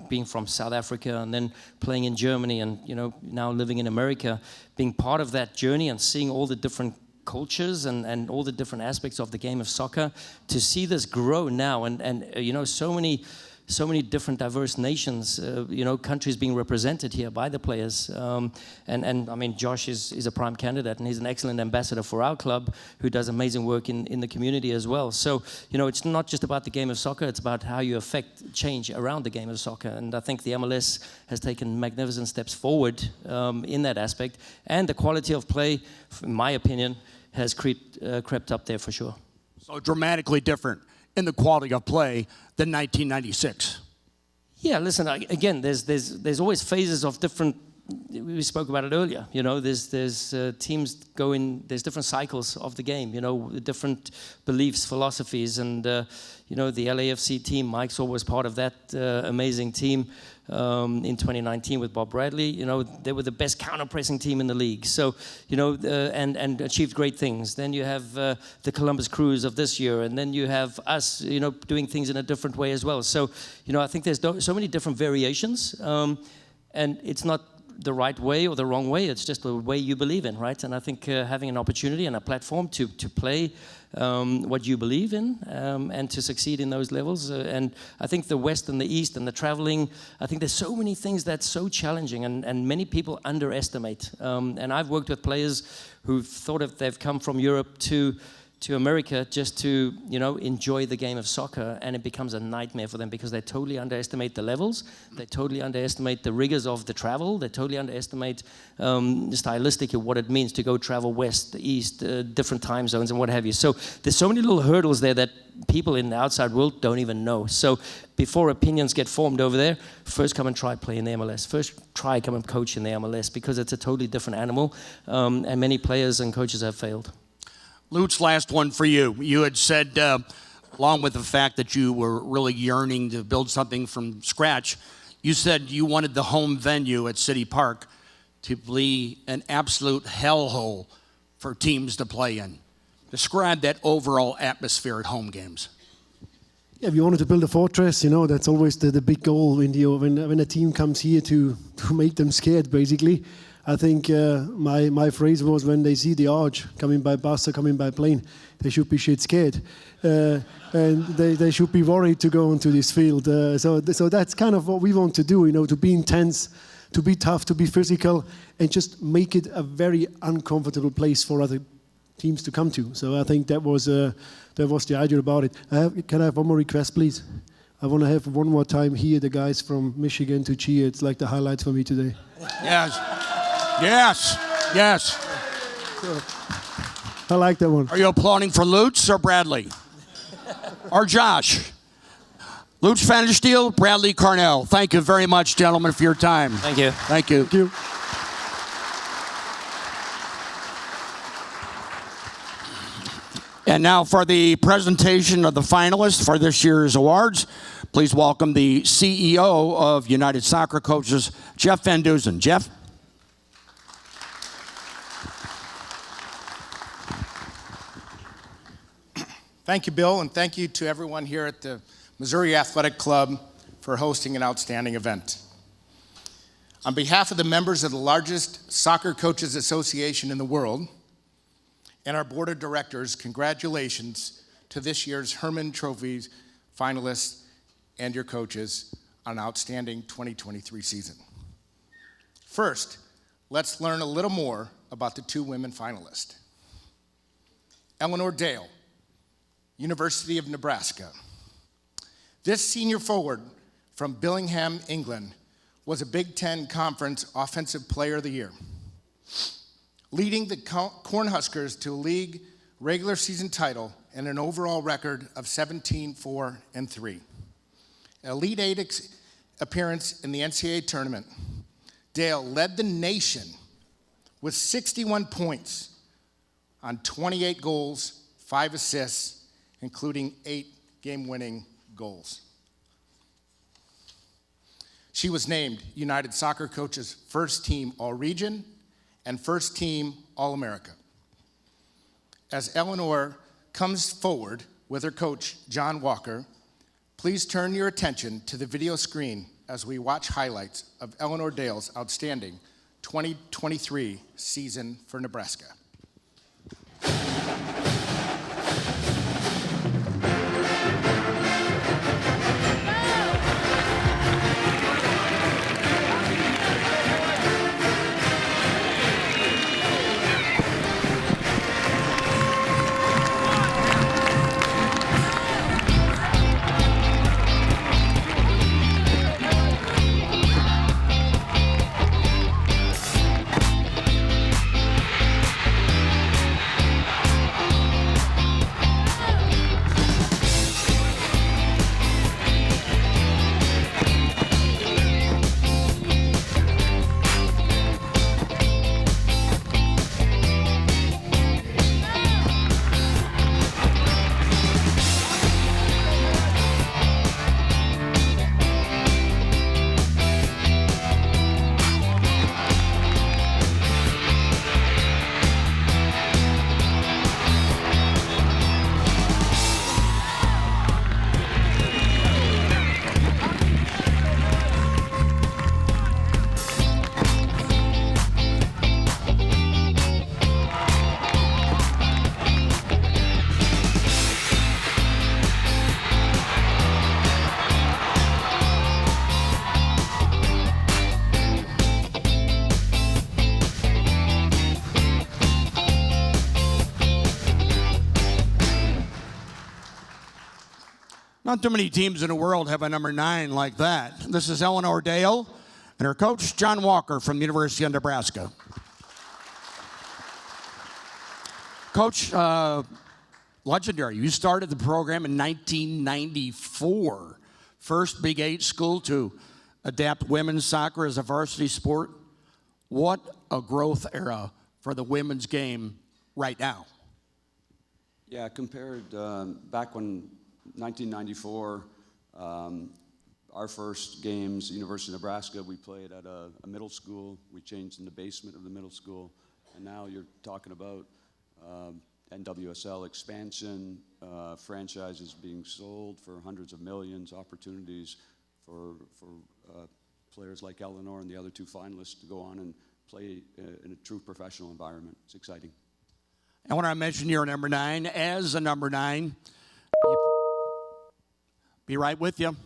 E: being from South Africa and then playing in Germany and, now living in America, being part of that journey and seeing all the different cultures and all the different aspects of the game of soccer, to see this grow now and so many different diverse nations, countries being represented here by the players. And I mean, Josh is a prime candidate, and he's an excellent ambassador for our club who does amazing work in the community as well. So, it's not just about the game of soccer, it's about how you affect change around the game of soccer. And I think the MLS has taken magnificent steps forward in that aspect. And the quality of play, in my opinion, has crept up there for sure.
D: So dramatically different in the quality of play than 1996.
E: Yeah, listen, again, there's always phases of different, we spoke about it earlier, there's teams there's different cycles of the game, different beliefs, philosophies, and, the LAFC team, Mike's always part of that amazing team in 2019 with Bob Bradley. They were the best counter-pressing team in the league, so, and achieved great things. Then you have the Columbus Crews of this year, and then you have us, doing things in a different way as well. So, I think there's so many different variations, and it's not the right way or the wrong way, it's just the way you believe in, right? And I think having an opportunity and a platform to play what you believe in and to succeed in those levels. And I think the West and the East and the traveling, I think there's so many things that's so challenging, and many people underestimate. And I've worked with players who thought if they've come from Europe to to America just to, enjoy the game of soccer, and it becomes a nightmare for them because they totally underestimate the levels, they totally underestimate the rigors of the travel, they totally underestimate stylistically what it means to go travel west, east, different time zones and what have you. So there's so many little hurdles there that people in the outside world don't even know. So before opinions get formed over there, first come and try play in the MLS. First try come and coach in the MLS because it's a totally different animal, and many players and coaches have failed.
D: Lutz, last one for you. You had said, along with the fact that you were really yearning to build something from scratch, you said you wanted the home venue at City Park to be an absolute hellhole for teams to play in. Describe that overall atmosphere at home games.
F: Yeah, we wanted to build a fortress. That's always the big goal when a team comes here to make them scared, basically. I think my phrase was, when they see the arch coming by bus or coming by plane, they should be shit scared. And they should be worried to go onto this field. So that's kind of what we want to do, to be intense, to be tough, to be physical, and just make it a very uncomfortable place for other teams to come to. So I think that was the idea about it. Can I have one more request, please? I want to have one more time here the guys from Michigan to cheer. It's like the highlights for me today.
D: Yes. Yes. Yes.
F: I like that one.
D: Are you applauding for Lutz or Bradley? Or Josh? Lutz Van der Steel, Bradley Carnell. Thank you very much, gentlemen, for your time.
E: Thank you.
D: Thank you.
F: Thank you.
D: And now for the presentation of the finalists for this year's awards, please welcome the CEO of United Soccer Coaches, Jeff Van Dusen. Jeff?
G: Thank you, Bill, and thank you to everyone here at the Missouri Athletic Club for hosting an outstanding event. On behalf of the members of the largest soccer coaches association in the world and our board of directors, congratulations to this year's Hermann Trophy finalists and your coaches on an outstanding 2023 season. First, let's learn a little more about the two women finalists. Eleanor Dale, University of Nebraska. This senior forward from Billingham, England, was a Big Ten Conference Offensive Player of the Year, leading the Cornhuskers to a league regular season title and an overall record of 17-4-3. An Elite Eight appearance in the NCAA tournament, Dale led the nation with 61 points on 28 goals, 5 assists, including 8 game-winning goals. She was named United Soccer Coaches First Team All-Region and First Team All-America. As Eleanor comes forward with her coach, John Walker, please turn your attention to the video screen as we watch highlights of Eleanor Dale's outstanding 2023 season for Nebraska.
D: Not too many teams in the world have a number 9 like that. This is Eleanor Dale and her coach, John Walker from the University of Nebraska. Coach, legendary. You started the program in 1994. First Big 8 school to adapt women's soccer as a varsity sport. What a growth era for the women's game right now.
H: Yeah, compared back when 1994, our first games, University of Nebraska, we played at a middle school. We changed in the basement of the middle school. And now you're talking about NWSL expansion, franchises being sold for hundreds of millions, opportunities for players like Eleanor and the other 2 finalists to go on and play in a true professional environment. It's exciting.
D: And when I mentioned you're a number 9, as a number 9, be right with you.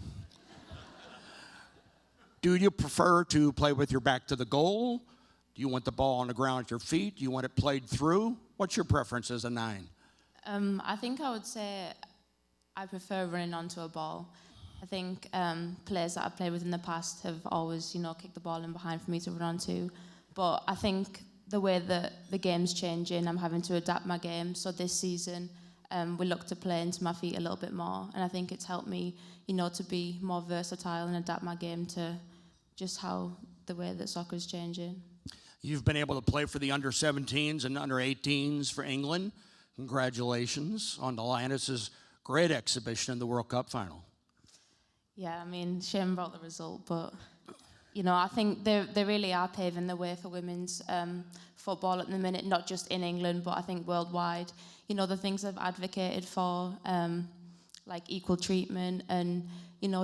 D: Do you prefer to play with your back to the goal? Do you want the ball on the ground at your feet? Do you want it played through? What's your preference as a 9?
I: I think I would say I prefer running onto a ball. I think players that I've played with in the past have always, kicked the ball in behind for me to run onto. But I think the way that the game's changing, I'm having to adapt my game. So this season, we look to play into my feet a little bit more. And I think it's helped me, to be more versatile and adapt my game to just how the way that soccer's changing.
D: You've been able to play for the under-17s and under-18s for England. Congratulations on the Lionesses' great exhibition in the World Cup final.
I: Yeah, shame about the result, but, I think they really are paving the way for women's football at the minute, not just in England, but I think worldwide. The things I've advocated for, like equal treatment and,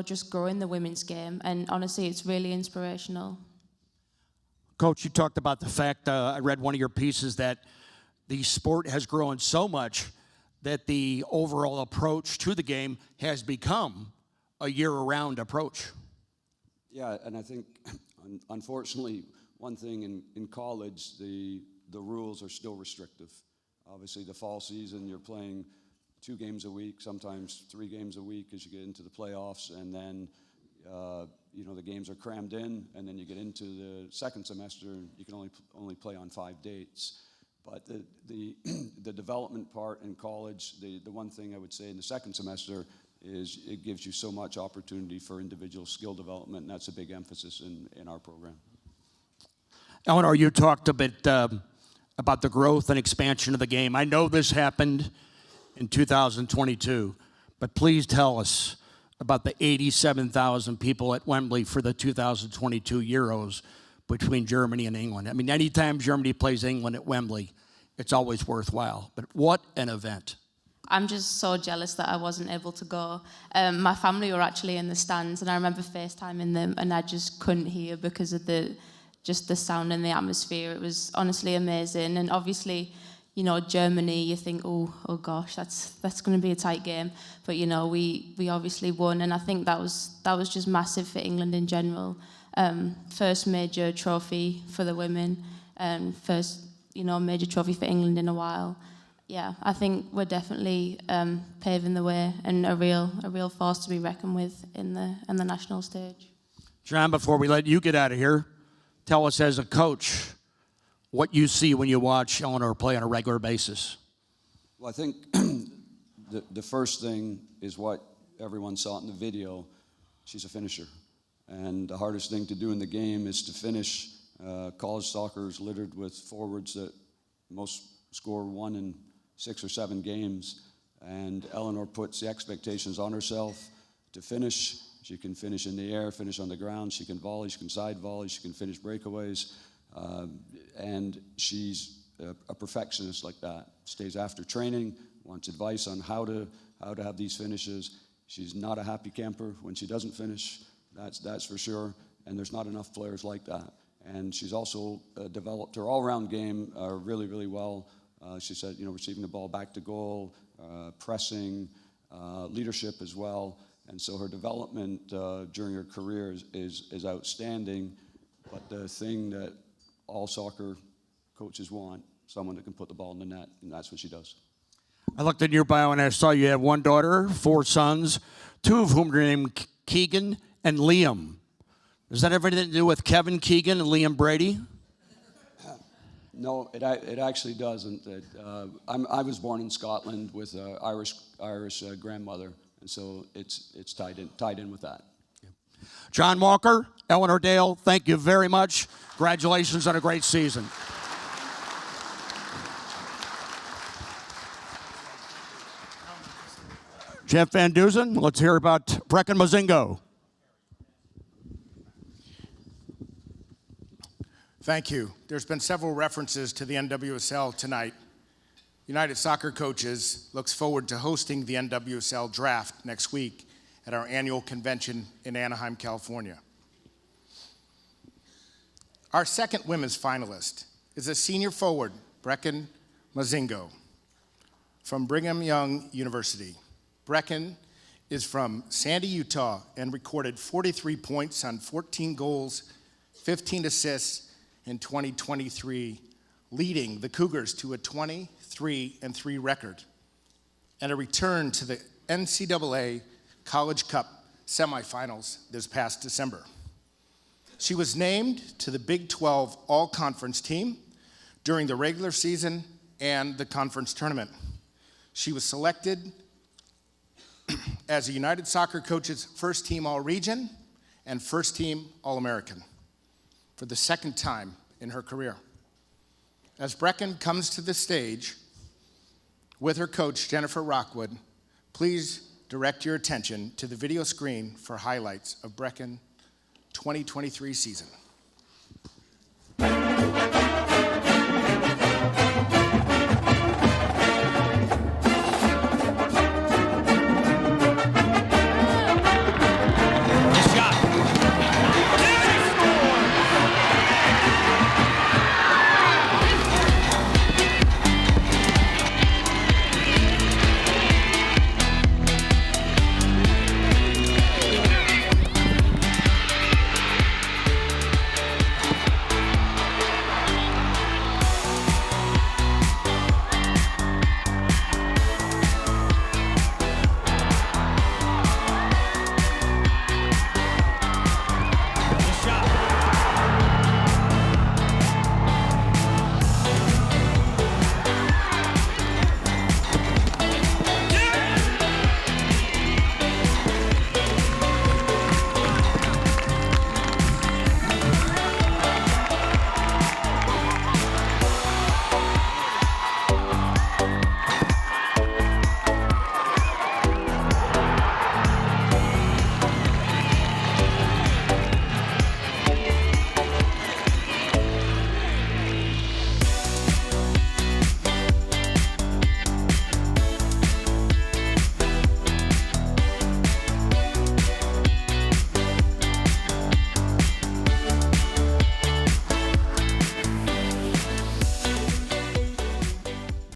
I: just growing the women's game. And honestly, it's really inspirational.
D: Coach, you talked about the fact, I read one of your pieces, that the sport has grown so much that the overall approach to the game has become a year-round approach.
H: Yeah, and I think, unfortunately, one thing in college, the rules are still restrictive. Obviously, the fall season, you're playing 2 games a week, sometimes 3 games a week as you get into the playoffs, and then the games are crammed in, and then you get into the second semester, you can only play on 5 dates. But the development part in college, the one thing I would say in the second semester is it gives you so much opportunity for individual skill development, and that's a big emphasis in our program.
D: Eleanor, you talked a bit about the growth and expansion of the game. I know this happened in 2022, but please tell us about the 87,000 people at Wembley for the 2022 Euros between Germany and England. Anytime Germany plays England at Wembley, it's always worthwhile. But what an event.
I: I'm just so jealous that I wasn't able to go. My family were actually in the stands, and I remember FaceTiming them, and I just couldn't hear because of the sound and the atmosphere. It was honestly amazing. And obviously, Germany, you think, oh gosh, that's going to be a tight game. But we obviously won, and I think that was just massive for England in general. First major trophy for the women, and first major trophy for England in a while. Yeah, I think we're definitely paving the way and a real force to be reckoned with in the national stage.
D: John, before we let you get out of here, tell us as a coach what you see when you watch Eleanor play on a regular basis.
H: Well, I think the first thing is what everyone saw in the video. She's a finisher. And the hardest thing to do in the game is to finish. College soccer is littered with forwards that most score 1 in 6 or 7 games. And Eleanor puts the expectations on herself to finish. She can finish in the air, finish on the ground. She can volley, she can side volley, she can finish breakaways. And she's a perfectionist like that. Stays after training, wants advice on how to have these finishes. She's not a happy camper when she doesn't finish. That's for sure. And there's not enough players like that. And she's also developed her all-around game really, really well. She said, receiving the ball back to goal, pressing, leadership as well. And so her development during her career is outstanding. But the thing that all soccer coaches want, someone that can put the ball in the net, and that's what she does.
D: I looked in your bio and I saw you have one daughter, 4 sons, 2 of whom are named Keegan and Liam. Does that have anything to do with Kevin Keegan and Liam Brady?
H: No, it actually doesn't. I was born in Scotland with an Irish grandmother, and so it's tied in with that.
D: John Walker, Eleanor Dale, thank you very much. Congratulations on a great season. Jeff Van Duzen, let's hear about Brecken Mozingo.
G: Thank you. There's been several references to the NWSL tonight. United Soccer Coaches looks forward to hosting the NWSL draft next week at our annual convention in Anaheim, California. Our second women's finalist is a senior forward, Brecken Mozingo, from Brigham Young University. Brecken is from Sandy, Utah, and recorded 43 points on 14 goals, 15 assists in 2023, leading the Cougars to a 23-3 record and a return to the NCAA College Cup semifinals this past December. She was named to the Big 12 All-Conference team during the regular season and the conference tournament. She was selected as a United Soccer Coaches First Team All-Region and First Team All-American for the second time in her career. As Brecken comes to the stage with her coach, Jennifer Rockwood, please direct your attention to the video screen for highlights of Brecken 2023 season.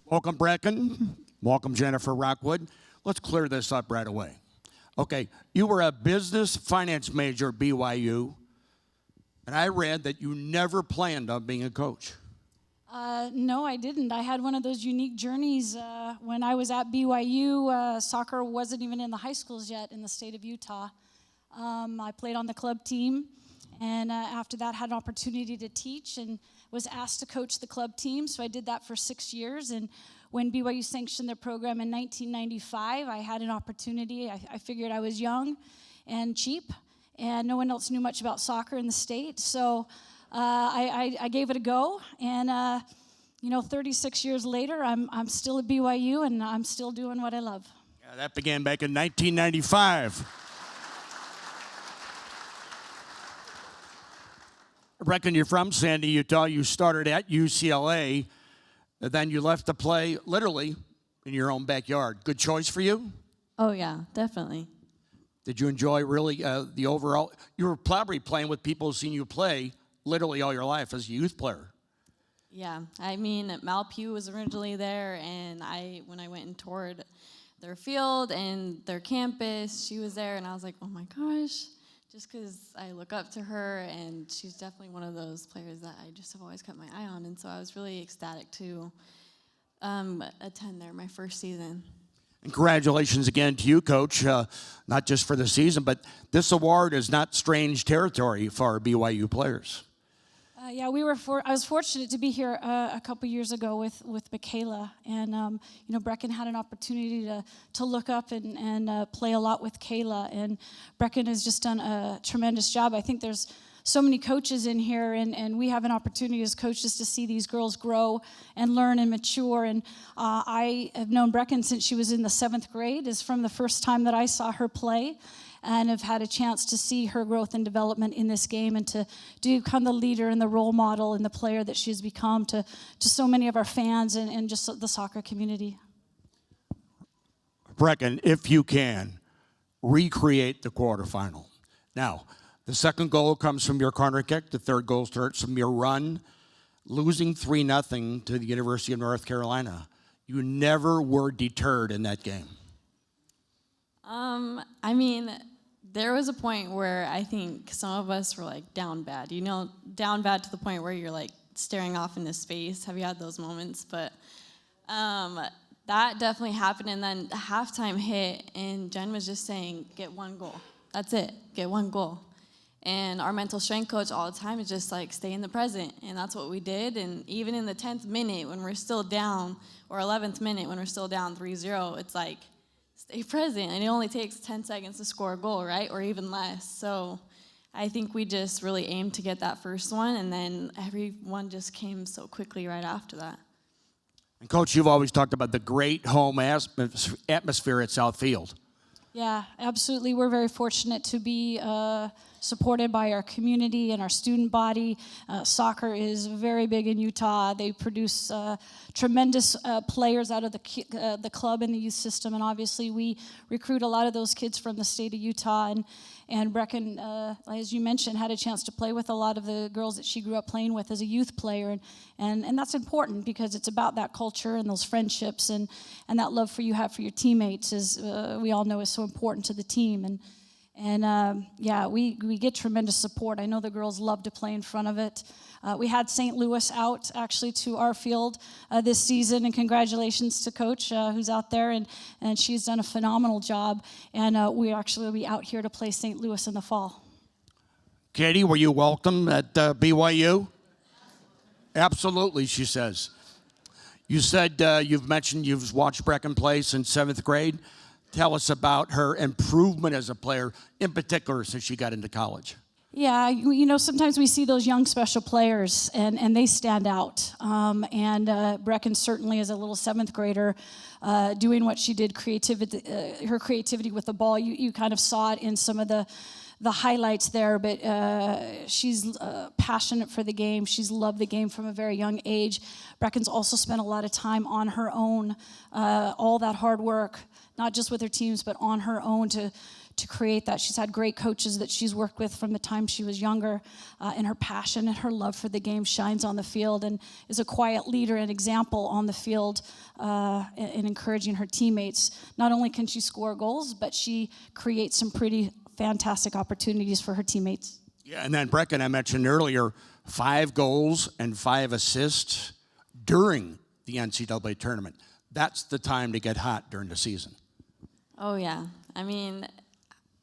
D: Welcome, Brecken. Welcome, Jennifer Rockwood. Let's clear this up right away. Okay, you were a business finance major at BYU, and I read that you never planned on being a coach.
J: No, I didn't. I had one of those unique journeys. When I was at BYU, soccer wasn't even in the high schools yet in the state of Utah. I played on the club team, and after that had an opportunity to teach and was asked to coach the club team, so I did that for 6 years. And when BYU sanctioned their program in 1995, I had an opportunity. I figured I was young and cheap, and no one else knew much about soccer in the state, so I gave it a go. And 36 years later, I'm still at BYU, and I'm still doing what I love.
D: Yeah, that began back in 1995. Brecken, you're from Sandy, Utah. You started at UCLA, and then you left to play literally in your own backyard. Good choice for you?
K: Oh, yeah, definitely.
D: Did you enjoy really the overall? You were probably playing with people who've seen you play literally all your life as a youth player.
K: Yeah, I mean, Mal Pugh was originally there, and when I went and toured their field and their campus, she was there, and I was like, oh my gosh, just because I look up to her, and she's definitely one of those players that I just have always kept my eye on, and so I was really ecstatic to attend there my first season.
D: And congratulations again to you, Coach, not just for the season, but this award is not strange territory for our BYU players.
J: Yeah, I was fortunate to be here a couple years ago with Michaela, and Brecken had an opportunity to look up and play a lot with Kayla, and Brecken has just done a tremendous job. I think there's so many coaches in here, and we have an opportunity as coaches to see these girls grow and learn and mature. And I have known Brecken since she was in the 7th grade, is from the first time that I saw her play, and have had a chance to see her growth and development in this game, and to become the leader and the role model and the player that she's become to so many of our fans and just the soccer community.
D: Brecken, if you can, recreate the quarterfinal. Now, the second goal comes from your corner kick. The third goal starts from your run. Losing 3-0 to the University of North Carolina, you never were deterred in that game.
K: I mean, there was a point where I think some of us were like down bad, down bad to the point where you're like staring off into space. Have you had those moments? But that definitely happened. And then the halftime hit, and Jen was just saying, get one goal. That's it. Get one goal. And our mental strength coach all the time is just like, stay in the present. And that's what we did. And even in the 10th minute when we're still down, or 11th minute when we're still down 3-0, it's like, stay present. And it only takes 10 seconds to score a goal, right? Or even less. So I think we just really aimed to get that first one. And then everyone just came so quickly right after that.
D: And Coach, you've always talked about the great home atmosphere at South Field.
J: Yeah, absolutely. We're very fortunate to be supported by our community and our student body. Soccer is very big in Utah. They produce tremendous players out of the club and the youth system, and obviously we recruit a lot of those kids from the state of Utah. And Brecken, as you mentioned, had a chance to play with a lot of the girls that she grew up playing with as a youth player, and that's important because it's about that culture and those friendships and that love you have for your teammates, as we all know is so important to the team. And we get tremendous support. I know the girls love to play in front of it. We had St. Louis out actually to our field this season, and congratulations to Coach who's out there, and she's done a phenomenal job. And we actually will be out here to play St. Louis in the fall.
D: Katie, were you welcome at BYU? Absolutely, she says. You said you've mentioned you've watched Brecken play since 7th grade. Tell us about her improvement as a player, in particular since she got into college.
J: Yeah, sometimes we see those young special players, and they stand out. And Brecken certainly, as a little 7th grader, doing what she did, her creativity with the ball. You kind of saw it in some of the highlights there, but she's passionate for the game. She's loved the game from a very young age. Brecken's also spent a lot of time on her own, all that hard work, not just with her teams, but on her own to create that. She's had great coaches that she's worked with from the time she was younger, and her passion and her love for the game shines on the field and is a quiet leader and example on the field in encouraging her teammates. Not only can she score goals, but she creates some pretty fantastic opportunities for her teammates.
D: Yeah, and then Brecken, I mentioned earlier, 5 goals and 5 assists during the NCAA tournament. That's the time to get hot during the season.
K: Oh, yeah. I mean,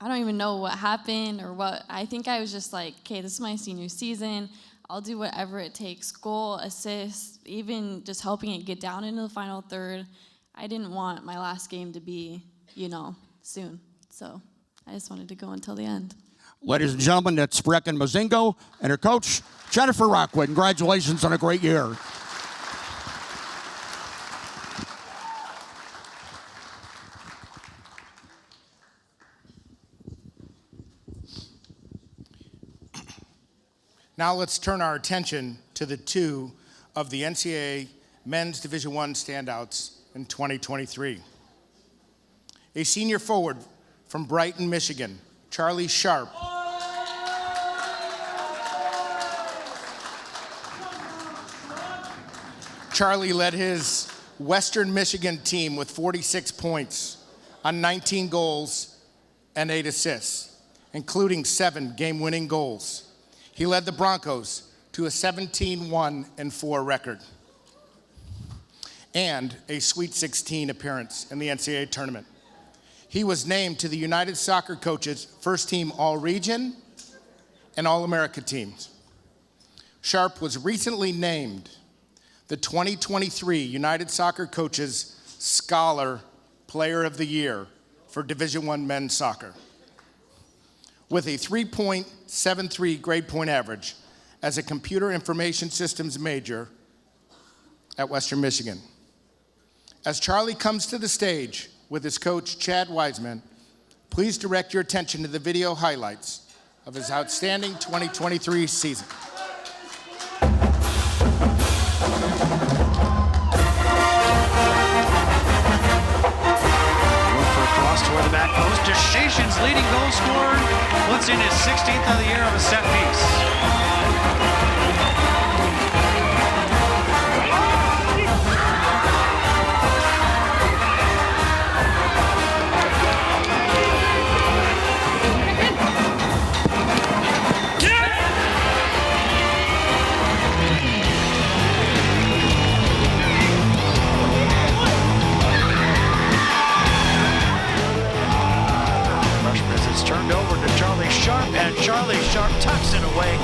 K: I don't even know what happened or what. I think I was just like, okay, this is my senior season. I'll do whatever it takes. Goal, assist, even just helping it get down into the final third. I didn't want my last game to be, soon. So I just wanted to go until the end.
D: Ladies and gentlemen, that's Brecken Mozingo and her coach, Jennifer Rockwood. Congratulations on a great year.
G: Now let's turn our attention to the 2 of the NCAA Men's Division I standouts in 2023. A senior forward from Brighton, Michigan, Charlie Sharp. Charlie led his Western Michigan team with 46 points on 19 goals and 8 assists, including 7 game-winning goals. He led the Broncos to a 17-1-4 record. and a Sweet 16 appearance in the NCAA tournament. He was named to the United Soccer Coaches First Team All-Region and All-America teams. Sharp was recently named the 2023 United Soccer Coaches Scholar Player of the Year for Division I men's soccer. With a 3.73 grade point average as a computer information systems major at Western Michigan. As Charlie comes to the stage with his coach, Chad Wiseman, please direct your attention to the video highlights of his outstanding 2023 season.
L: Toward the back post, Deshation's leading goal scorer, puts in his 16th of the year on a set piece. It's turned over to Charlie Sharp, and Charlie Sharp tucks it away.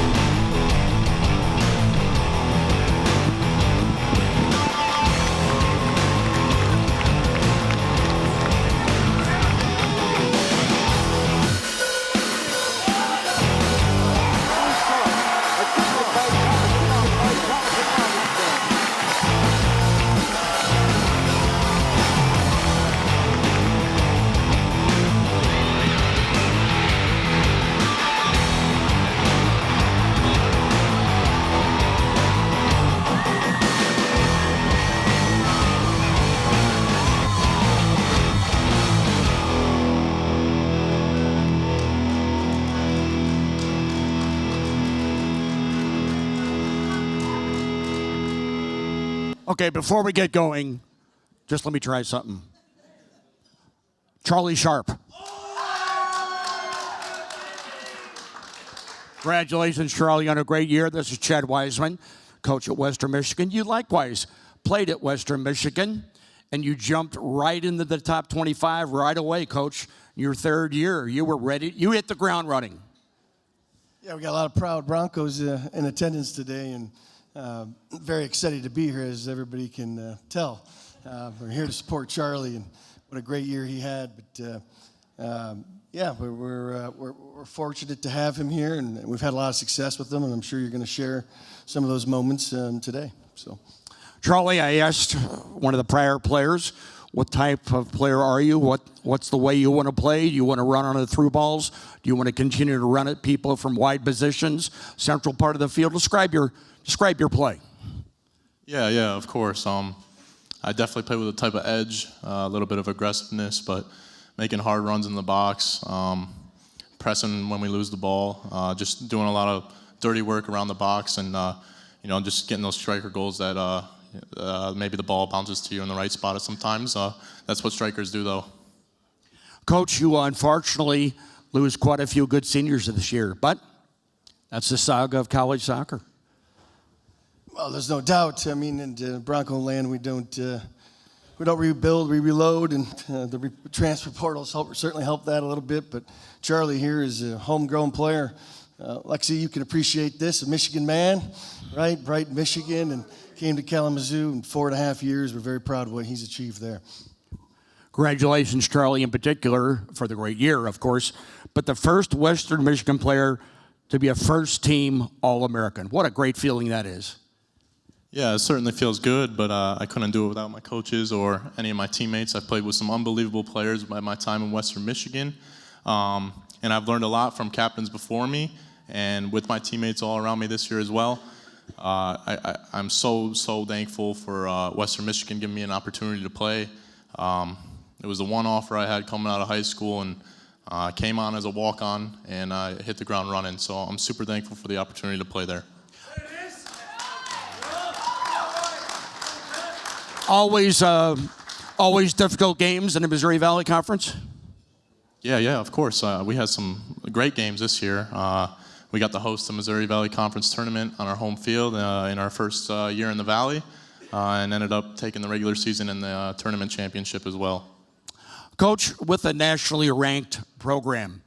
D: Okay, before we get going, just let me try something. Charlie Sharp. Congratulations, Charlie, on a great year. This is Chad Wiseman, coach at Western Michigan. You likewise played at Western Michigan, and you jumped right into the top 25 right away, Coach. Your third year, you were ready. You hit the ground running.
M: Yeah, we got a lot of proud Broncos in attendance today, and very excited to be here, as everybody can tell. We're here to support Charlie, and what a great year he had. But yeah, we're fortunate to have him here, and we've had a lot of success with him, and I'm sure you're going to share some of those moments today. So,
D: Charlie, I asked one of the prior players, what type of player are you? What's the way you want to play? Do you want to run on the through balls? Do you want to continue to run at people from wide positions, central part of the field? Describe your play.
N: Yeah, of course. I definitely play with a type of edge, a little bit of aggressiveness, but making hard runs in the box, pressing when we lose the ball, just doing a lot of dirty work around the box, and just getting those striker goals that maybe the ball bounces to you in the right spot sometimes. That's what strikers do, though.
D: Coach, you unfortunately lose quite a few good seniors this year, but that's the saga of college soccer.
M: Well, there's no doubt. I mean, in Bronco land, we don't rebuild, we reload, and the transfer portals certainly help that a little bit. But Charlie here is a homegrown player. Lexi, you can appreciate this, a Michigan man, right? Bright Michigan, and came to Kalamazoo in 4.5 years. We're very proud of what he's achieved there.
D: Congratulations, Charlie, in particular, for the great year, of course, but the first Western Michigan player to be a first-team All-American. What a great feeling that is.
N: Yeah, it certainly feels good, but I couldn't do it without my coaches or any of my teammates. I've played with some unbelievable players by my time in Western Michigan, and I've learned a lot from captains before me and with my teammates all around me this year as well. I'm so thankful for Western Michigan giving me an opportunity to play. It was the one offer I had coming out of high school, and I came on as a walk-on, and I hit the ground running. So I'm super thankful for the opportunity to play there.
D: Always difficult games in the Missouri Valley Conference?
N: Yeah, of course. We had some great games this year. We got to host the Missouri Valley Conference tournament on our home field in our first year in the Valley. and ended up taking the regular season and the tournament championship as well.
D: Coach, with a nationally ranked program,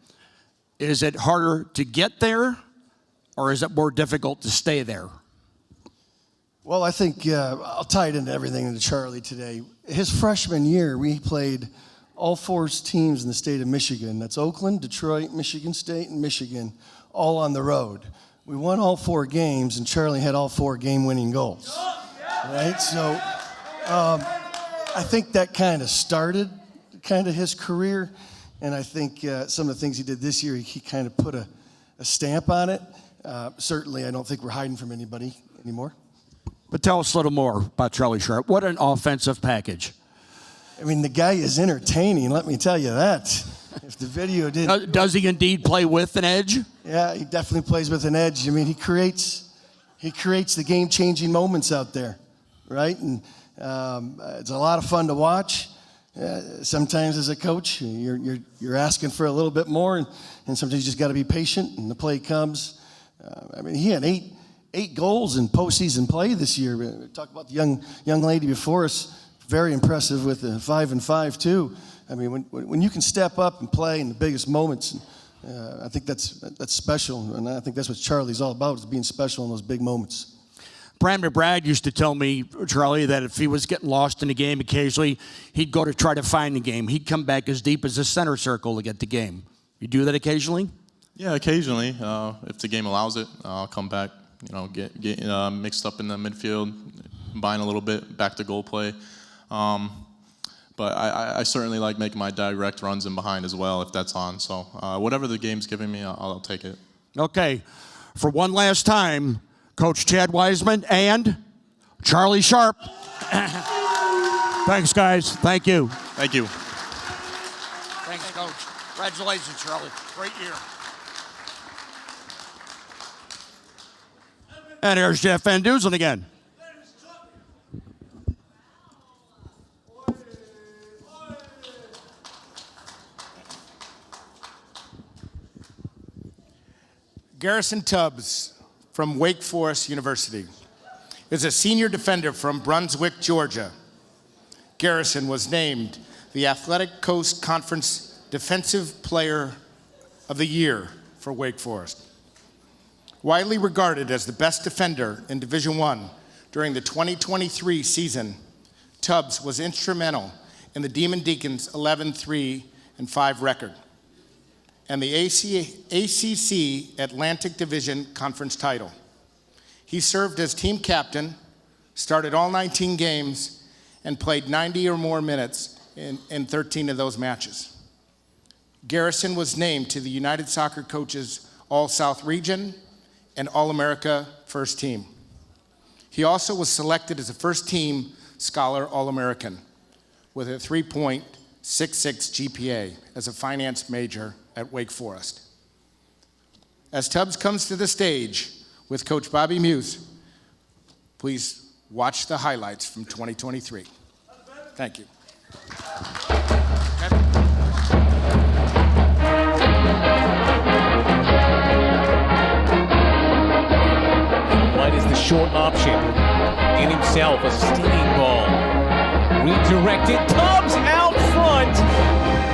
D: is it harder to get there, or is it more difficult to stay there?
M: Well, I think I'll tie it into everything into Charlie today. His freshman year, we played all 4 teams in the state of Michigan. That's Oakland, Detroit, Michigan State, and Michigan, all on the road. We won all 4 games, and Charlie had all 4 game-winning goals. Right? So I think that kind of started his career, and I think some of the things he did this year, he kind of put a stamp on it. Certainly, I don't think we're hiding from anybody anymore.
D: But tell us a little more about Charlie Sharp. What an offensive package.
M: I mean, the guy is entertaining, let me tell you that. If the video didn't...
D: Does he indeed play with an edge?
M: Yeah, he definitely plays with an edge. I mean, he creates the game-changing moments out there, right? And it's a lot of fun to watch. Sometimes as a coach, you're asking for a little bit more, and sometimes you just got to be patient, and the play comes. I mean, he had eight goals in postseason play this year. We talked about the young lady before us. Very impressive with the 5 and 5 too. I mean, when you can step up and play in the biggest moments, I think that's special, and I think that's what Charlie's all about, is being special in those big moments.
D: Brad McBride used to tell me, Charlie, that if he was getting lost in a game occasionally, he'd go to try to find the game. He'd come back as deep as the center circle to get the game. You do that occasionally?
N: Yeah, occasionally. If the game allows it, I'll come back, get mixed up in the midfield, combine a little bit, back to goal play. But I certainly like making my direct runs in behind as well, if that's on. So whatever the game's giving me, I'll take it.
D: Okay. For one last time, Coach Chad Wiseman and Charlie Sharp. Thanks, guys. Thank you.
N: Thank you.
D: Thanks, Coach. Congratulations, Charlie. Great year. And here's Jeff Van Duzen again.
G: Garrison Tubbs from Wake Forest University is a senior defender from Brunswick, Georgia. Garrison was named the Athletic Coast Conference Defensive Player of the Year for Wake Forest. Widely regarded as the best defender in Division I during the 2023 season, Tubbs was instrumental in the Demon Deacons' 11-3-5 record and the ACC Atlantic Division Conference title. He served as team captain, started all 19 games, and played 90 or more minutes in 13 of those matches. Garrison was named to the United Soccer Coaches All-South Region and All-America First Team. He also was selected as a first-team Scholar All-American with a 3.66 GPA as a finance major at Wake Forest. As Tubbs comes to the stage with Coach Bobby Muse, please watch the highlights from 2023. Thank you.
O: White is the short option. In himself, a stinging ball. Redirected, Tubbs out front.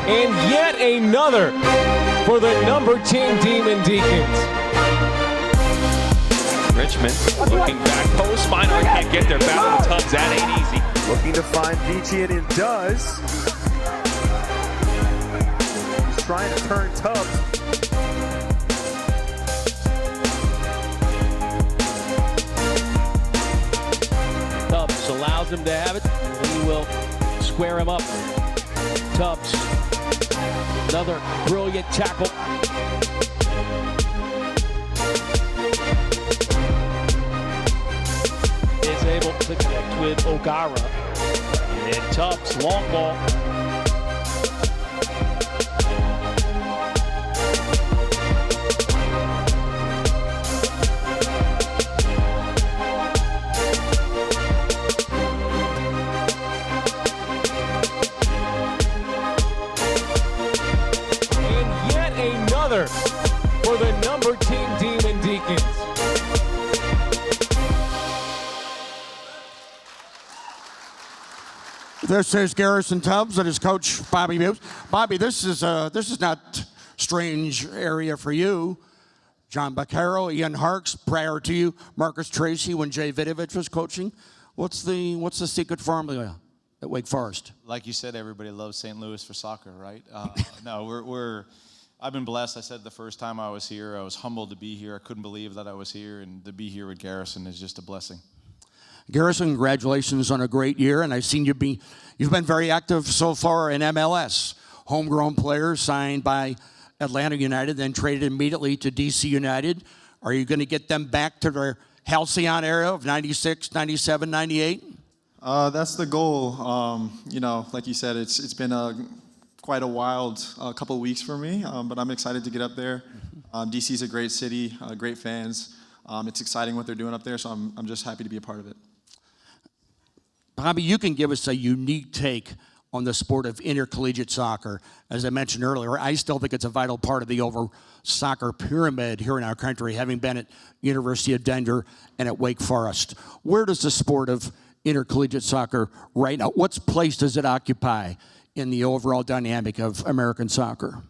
O: And yet another for the number 10 Demon Deacons. Richmond looking back post. Minor can't get there. Battle to Tubbs. That ain't easy.
P: Looking to find Beachy, and does. He's trying to turn Tubbs.
O: Tubbs allows him to have it. He will square him up. Tubbs. Another brilliant tackle. Is able to connect with O'Gara. And Tubbs, long ball. For the number 10 Demon Deacons.
D: This is Garrison Tubbs and his coach, Bobby Muse. Bobby, this is not strange area for you. John Baccaro, Ian Harks, prior to you, Marcus Tracy when Jay Vidovich was coaching. What's the secret formula at Wake Forest?
Q: Like you said, everybody loves St. Louis for soccer, right? No, I've been blessed. I said the first time I was here, I was humbled to be here. I couldn't believe that I was here, and to be here with Garrison is just a blessing.
D: Garrison, congratulations on a great year, and I've seen you've been very active so far in MLS. Homegrown players signed by Atlanta United, then traded immediately to DC United. Are you going to get them back to their halcyon era of 96, 97, 98?
R: That's the goal. Like you said, it's been quite a wild couple of weeks for me, but I'm excited to get up there. DC is a great city, great fans. It's exciting what they're doing up there, so I'm just happy to be a part of it.
D: Bobby, you can give us a unique take on the sport of intercollegiate soccer. As I mentioned earlier, I still think it's a vital part of the overall soccer pyramid here in our country, having been at University of Denver and at Wake Forest. Where does the sport of intercollegiate soccer right now, what place does it occupy in the overall dynamic of American soccer?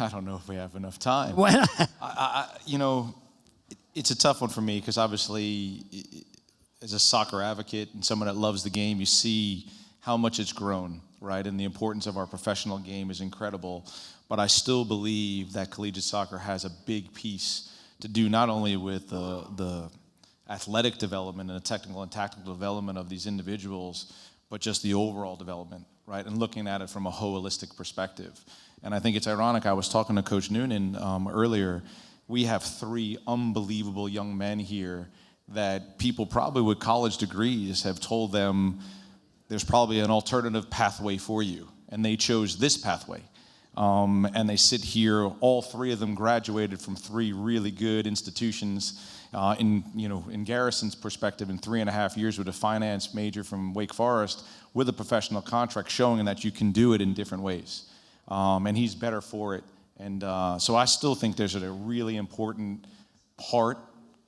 Q: I don't know if we have enough time.
D: Well,
Q: it's a tough one for me because obviously, as a soccer advocate and someone that loves the game, you see how much it's grown, right? And the importance of our professional game is incredible. But I still believe that collegiate soccer has a big piece to do, not only with the athletic development and the technical and tactical development of these individuals, but just the overall development, right? And looking at it from a holistic perspective. And I think it's ironic, I was talking to Coach Noonan earlier, we have 3 unbelievable young men here that people probably with college degrees have told them there's probably an alternative pathway for you. And they chose this pathway. And they sit here, all 3 of them graduated from 3 really good institutions. In Garrison's perspective, in 3.5 years with a finance major from Wake Forest with a professional contract showing that you can do it in different ways. And he's better for it. And so I still think there's a really important part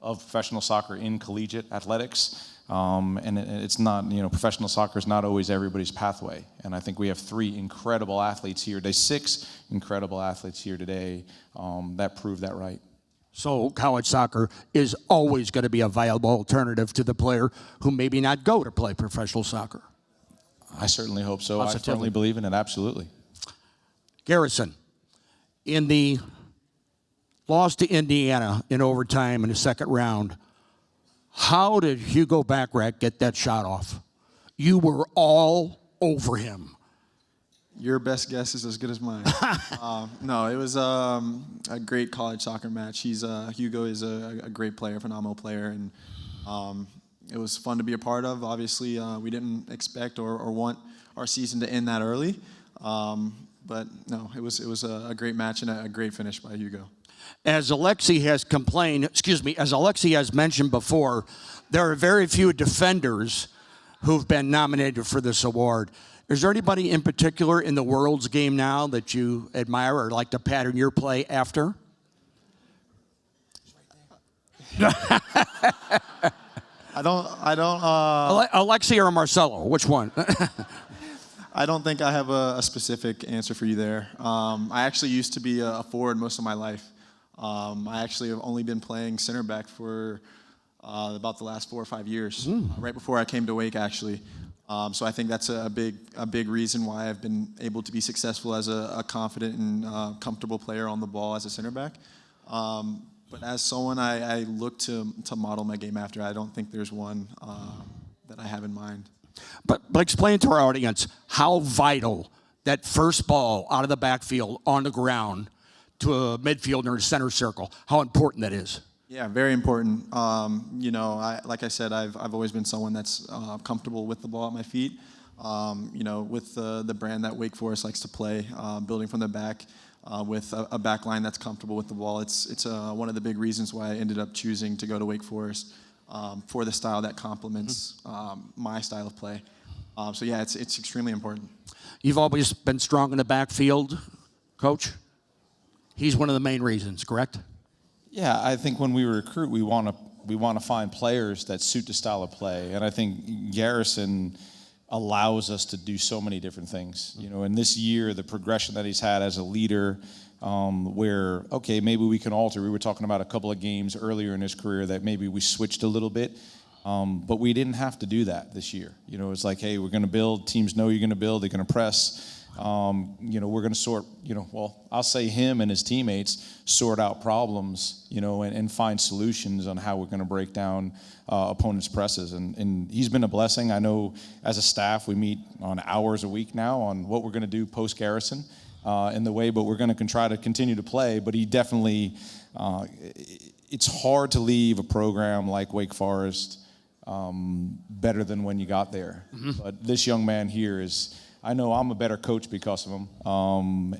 Q: of professional soccer in collegiate athletics. And it's not, professional soccer is not always everybody's pathway. And I think we have 3 incredible athletes here today, 6 incredible athletes here today that prove that right.
D: So college soccer is always going to be a viable alternative to the player who maybe not go to play professional soccer.
Q: I certainly hope so. I firmly believe in it, absolutely.
D: Garrison, in the loss to Indiana in overtime in the second round, how did Hugo Backrack get that shot off? You were all over him.
R: Your best guess is as good as mine. No, it was a great college soccer match. Hugo is a great player, phenomenal player, and it was fun to be a part of. Obviously, we didn't expect or want our season to end that early, but no, it was a great match and a great finish by Hugo.
D: As Alexi has mentioned before, there are very few defenders who've been nominated for this award. Is there anybody in particular in the world's game now that you admire or like to pattern your play after?
R: I don't.
D: Alexi or Marcelo, which one?
R: I don't think I have a specific answer for you there. I actually used to be a forward most of my life. I actually have only been playing center back for about the last 4 or 5 years, right before I came to Wake, actually. So I think that's a big reason why I've been able to be successful as a confident and comfortable player on the ball as a center back. But as someone I look to model my game after, I don't think there's one that I have in mind.
D: But explain to our audience how vital that first ball out of the backfield on the ground to a midfielder in a center circle, how important that is.
R: Yeah, very important. Like I said, I've always been someone that's comfortable with the ball at my feet. With the brand that Wake Forest likes to play, building from the back with a back line that's comfortable with the ball. It's one of the big reasons why I ended up choosing to go to Wake Forest for the style that complements my style of play. So yeah, it's extremely important.
D: You've always been strong in the backfield, Coach? He's one of the main reasons, correct?
Q: Yeah, I think when we recruit, we want to find players that suit the style of play, and I think Garrison allows us to do so many different things. You know, and this year, the progression that he's had as a leader, where, okay, maybe we can alter. We were talking about a couple of games earlier in his career that maybe we switched a little bit, but we didn't have to do that this year. You know, it's like, hey, we're going to build. Teams know you're going to build. They're going to press. You know, we're going to sort, you know, well, I'll say him and his teammates sort out problems, you know, and find solutions on how we're going to break down opponents' presses. And he's been a blessing. I know as a staff, we meet on hours a week now on what we're going to do post-Garrison in the way, but we're going to try to continue to play. But he definitely, it's hard to leave a program like Wake Forest better than when you got there.
A: Mm-hmm.
Q: But this young man here is, I know I'm a better coach because of him,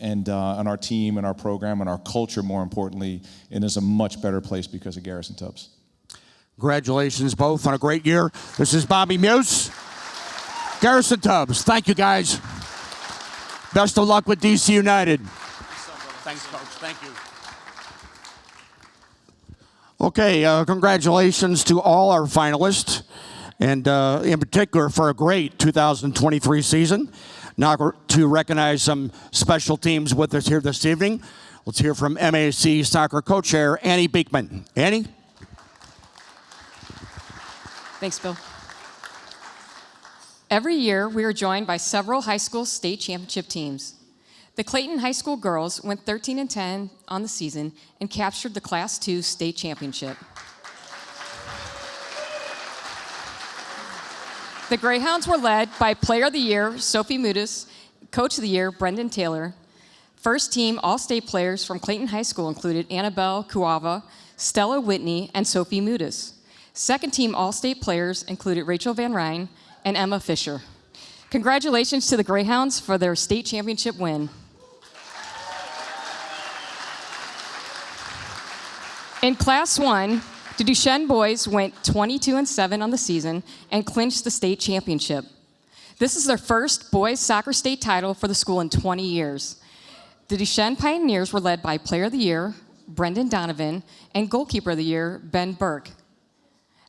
Q: and our team and our program and our culture, more importantly, and is a much better place because of Garrison Tubbs.
D: Congratulations both on a great year. This is Bobby Muse, Garrison Tubbs. Thank you, guys. Best of luck with DC United.
G: Thanks, Coach. Thank you.
D: Okay, congratulations to all our finalists, and in particular for a great 2023 season. Now to recognize some special teams with us here this evening. Let's hear from MAC soccer co-chair Annie Beekman. Annie?
S: Thanks, Bill. Every year, we are joined by several high school state championship teams. The Clayton High School girls went 13-10 on the season and captured the Class II state championship. The Greyhounds were led by Player of the Year, Sophie Mudis, Coach of the Year, Brendan Taylor. First team All-State players from Clayton High School included Annabelle Kuava, Stella Whitney, and Sophie Mudis. Second team All-State players included Rachel Van Ryn and Emma Fisher. Congratulations to the Greyhounds for their state championship win. In Class 1, the Duchesne boys went 22-7 on the season and clinched the state championship. This is their first boys soccer state title for the school in 20 years. The Duchesne Pioneers were led by Player of the Year, Brendan Donovan, and Goalkeeper of the Year, Ben Burke.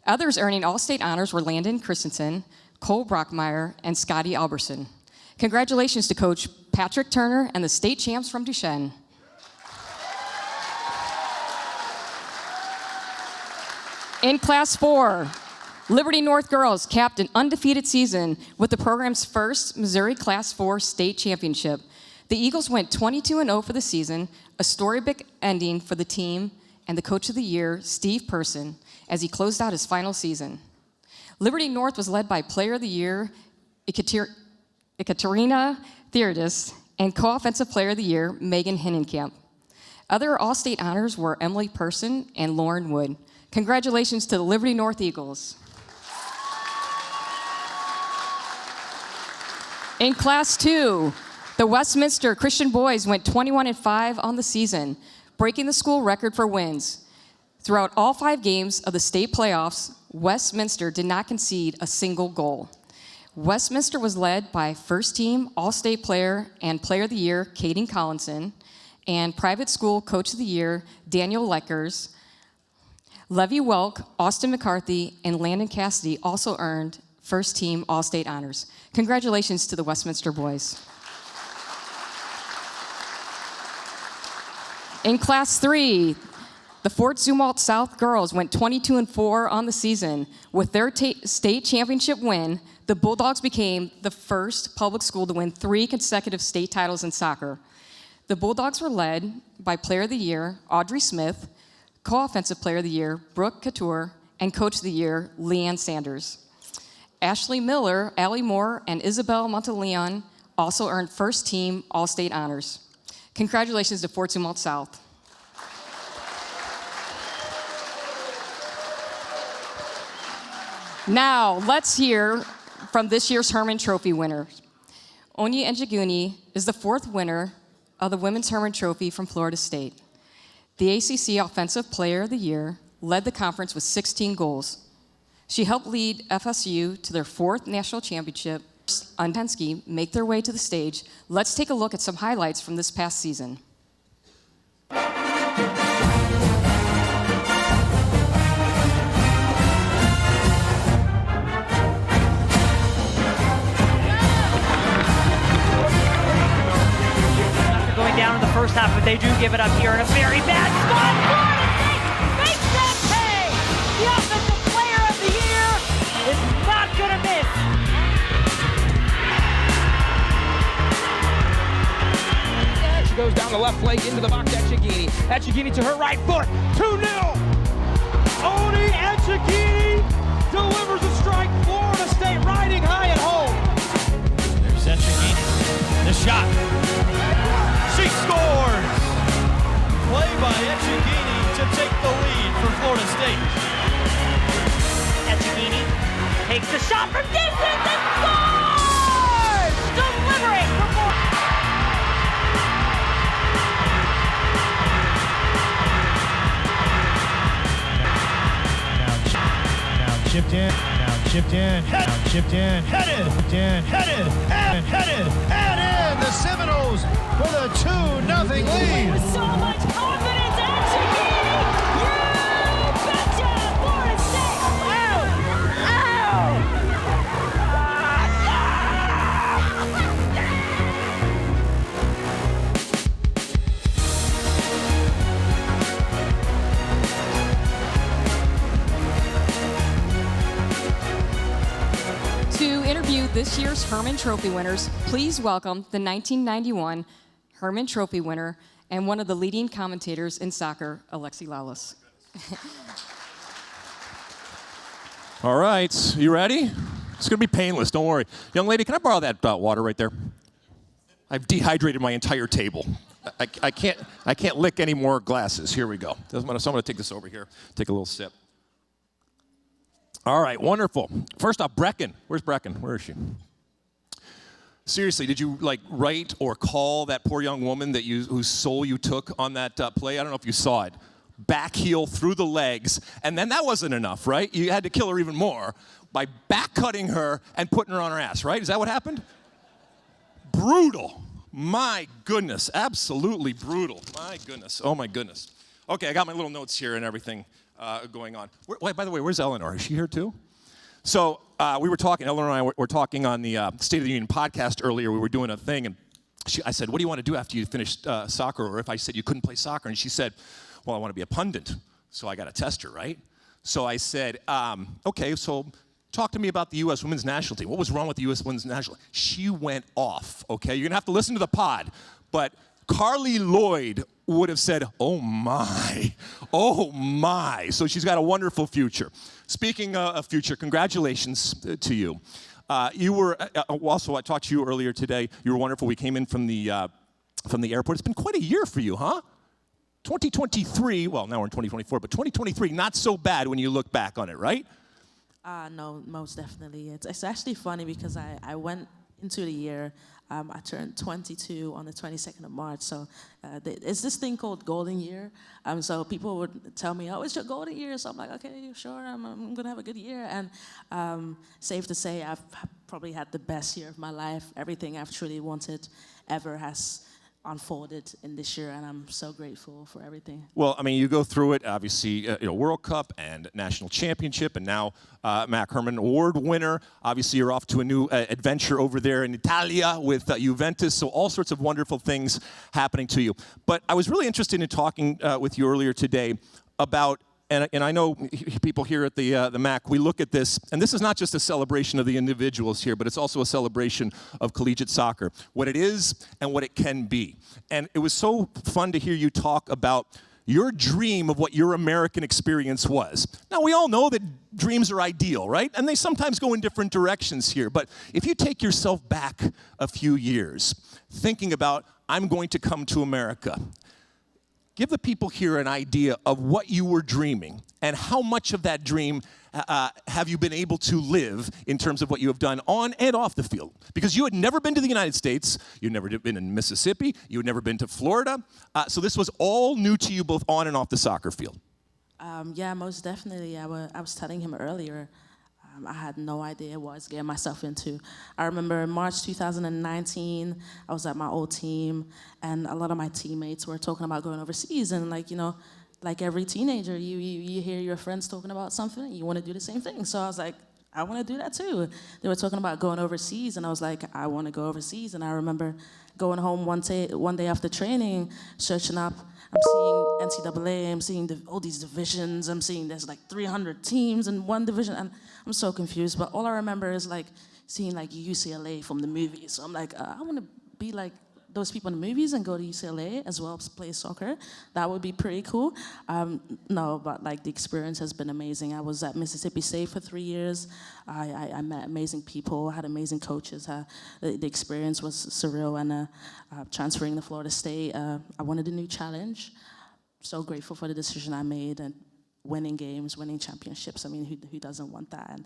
S: Others earning all-state honors were Landon Christensen, Cole Brockmeyer, and Scotty Alberson. Congratulations to Coach Patrick Turner and the state champs from Duchesne. In Class 4, Liberty North girls capped an undefeated season with the program's first Missouri Class 4 state championship. The Eagles went 22-0 for the season, a storybook ending for the team and the Coach of the Year, Steve Person, as he closed out his final season. Liberty North was led by Player of the Year, Ekaterina Theodis, and Co-Offensive Player of the Year, Megan Hinnenkamp. Other All-State honors were Emily Person and Lauren Wood. Congratulations to the Liberty North Eagles. In Class 2, the Westminster Christian boys went 21-5 on the season, breaking the school record for wins. Throughout all 5 games of the state playoffs, Westminster did not concede a single goal. Westminster was led by first team All-State player and Player of the Year, Kaden Collinson, and private school Coach of the Year, Daniel Leckers. Levy Welk, Austin McCarthy, and Landon Cassidy also earned first team All-State honors. Congratulations to the Westminster boys. In Class 3, the Fort Zumwalt South girls went 22-4 on the season. With their state championship win, the Bulldogs became the first public school to win 3 consecutive state titles in soccer. The Bulldogs were led by Player of the Year, Audrey Smith, Co-Offensive Player of the Year, Brooke Couture, and Coach of the Year, Leanne Sanders. Ashley Miller, Allie Moore, and Isabel Monteleon also earned first team All-State honors. Congratulations to Fort Zumwalt South. Now, let's hear from this year's Hermann Trophy winner. Onye Njaguni is the 4th winner of the Women's Hermann Trophy from Florida State. The ACC Offensive Player of the Year led the conference with 16 goals. She helped lead FSU to their 4th national championship. Undensky make their way to the stage. Let's take a look at some highlights from this past season.
T: first half, but they do give it up here in a very bad spot. Florida State makes that pay. The Offensive Player of the Year is not going to miss.
O: She goes down the left flank into the box. Etchigini to her right foot. 2-0.
L: Oni Etchigini delivers a strike. Florida State riding high at home.
U: There's Etchigini. The shot. She scores. Play by Etchigini to take the lead for Florida State.
T: Etchigini takes the shot from distance and scores! Delivering for Florida.
U: Chipped in, now chipped in, now chipped in, headed, and in the Seminoles with a 2-0 lead.
T: With so much confidence, Etchigini! You betcha! Florida State! Ow!
S: To interview this year's Hermann Trophy winners, please welcome the 1991 Hermann Trophy winner and one of the leading commentators in soccer, Alexi Lalas.
O: All right, you ready? It's gonna be painless, don't worry. Young lady, can I borrow that water right there? I've dehydrated my entire table. I can't lick any more glasses. Here we go. Doesn't matter, so I'm gonna take this over here, take a little sip. All right, wonderful. First off, Brecken. Where's Brecken? Where is she? Seriously, did you write or call that poor young woman whose soul you took on that play? I don't know if you saw it. Back heel through the legs, and then that wasn't enough, right? You had to kill her even more by back cutting her and putting her on her ass, right? Is that what happened? Brutal. My goodness, absolutely brutal. My goodness, oh my goodness. Okay, I got my little notes here and everything going on. Wait, by the way, where's Eleanor? Is she here too? So we were talking, Eleanor and I were talking on the State of the Union podcast earlier. We were doing a thing, and I said, what do you want to do after you finish soccer? Or if I said you couldn't play soccer, and she said, well, I want to be a pundit. So I got to test her, right? So I said, okay, so talk to me about the U.S. women's national team. What was wrong with the U.S. women's national team? She went off, okay? You're going to have to listen to the pod. But Carly Lloyd would have said, oh my. So she's got a wonderful future. Speaking of future, congratulations to you. You were, also I talked to you earlier today. You were wonderful. We came in from the airport. It's been quite a year for you, huh? 2023, well, now we're in 2024, but 2023, not so bad when you look back on it, right?
V: No, most definitely. It's actually funny because I went into the year, I turned 22 on the 22nd of March, so it's this thing called golden year. So people would tell me, oh, it's your golden year. So I'm like, okay, sure, I'm going to have a good year. And safe to say, I've probably had the best year of my life. Everything I've truly wanted ever has unfolded in this year, and I'm so grateful for everything.
O: Well, I mean, you go through it, obviously, World Cup and National Championship, and now Mac Hermann Award winner. Obviously, you're off to a new adventure over there in Italia with Juventus, so all sorts of wonderful things happening to you. But I was really interested in talking with you earlier today about, and I know people here at the MAC, we look at this, and this is not just a celebration of the individuals here, but it's also a celebration of collegiate soccer, what it is and what it can be. And it was so fun to hear you talk about your dream of what your American experience was. Now, we all know that dreams are ideal, right? And they sometimes go in different directions here. But if you take yourself back a few years, thinking about, I'm going to come to America, give the people here an idea of what you were dreaming and how much of that dream have you been able to live in terms of what you have done on and off the field. Because you had never been to the United States, you'd never been in Mississippi, you had never been to Florida, so this was all new to you both on and off the soccer field.
V: Yeah, most definitely. I was telling him earlier, I had no idea what I was getting myself into. I remember in March 2019, I was at my old team, and a lot of my teammates were talking about going overseas. And like every teenager, you hear your friends talking about something, you want to do the same thing. So I was like, I want to do that too. They were talking about going overseas, and I was like, I want to go overseas. And I remember going home one day after training, searching up. I'm seeing NCAA, I'm seeing all these divisions, I'm seeing there's like 300 teams in one division, and I'm so confused. But all I remember is like seeing like UCLA from the movies. So I'm like, I want to be like those people in the movies and go to UCLA as well as play soccer. That would be pretty cool. No, but like the experience has been amazing. I was at Mississippi State for 3 years. I met amazing people, had amazing coaches. The experience was surreal, and transferring to Florida State, I wanted a new challenge. So grateful for the decision I made, and winning games, winning championships. I mean, who doesn't want that? And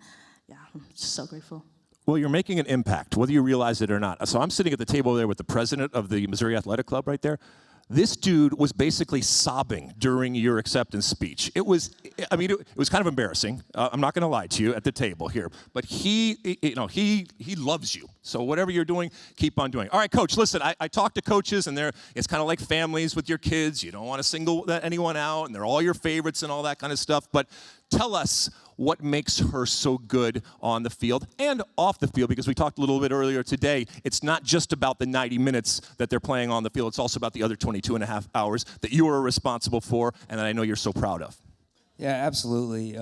V: yeah, I'm just so grateful.
O: Well, you're making an impact, whether you realize it or not. So I'm sitting at the table there with the president of the Missouri Athletic Club right there. This dude was basically sobbing during your acceptance speech. It was kind of embarrassing. I'm not going to lie to you at the table here, but he loves you. So whatever you're doing, keep on doing. All right, Coach, listen, I talk to coaches, and it's kind of like families with your kids. You don't want to single anyone out, and they're all your favorites and all that kind of stuff. But tell us what makes her so good on the field and off the field, because we talked a little bit earlier today. It's not just about the 90 minutes that they're playing on the field. It's also about the other 22 and a half hours that you are responsible for and that I know you're so proud of.
B: Yeah, absolutely.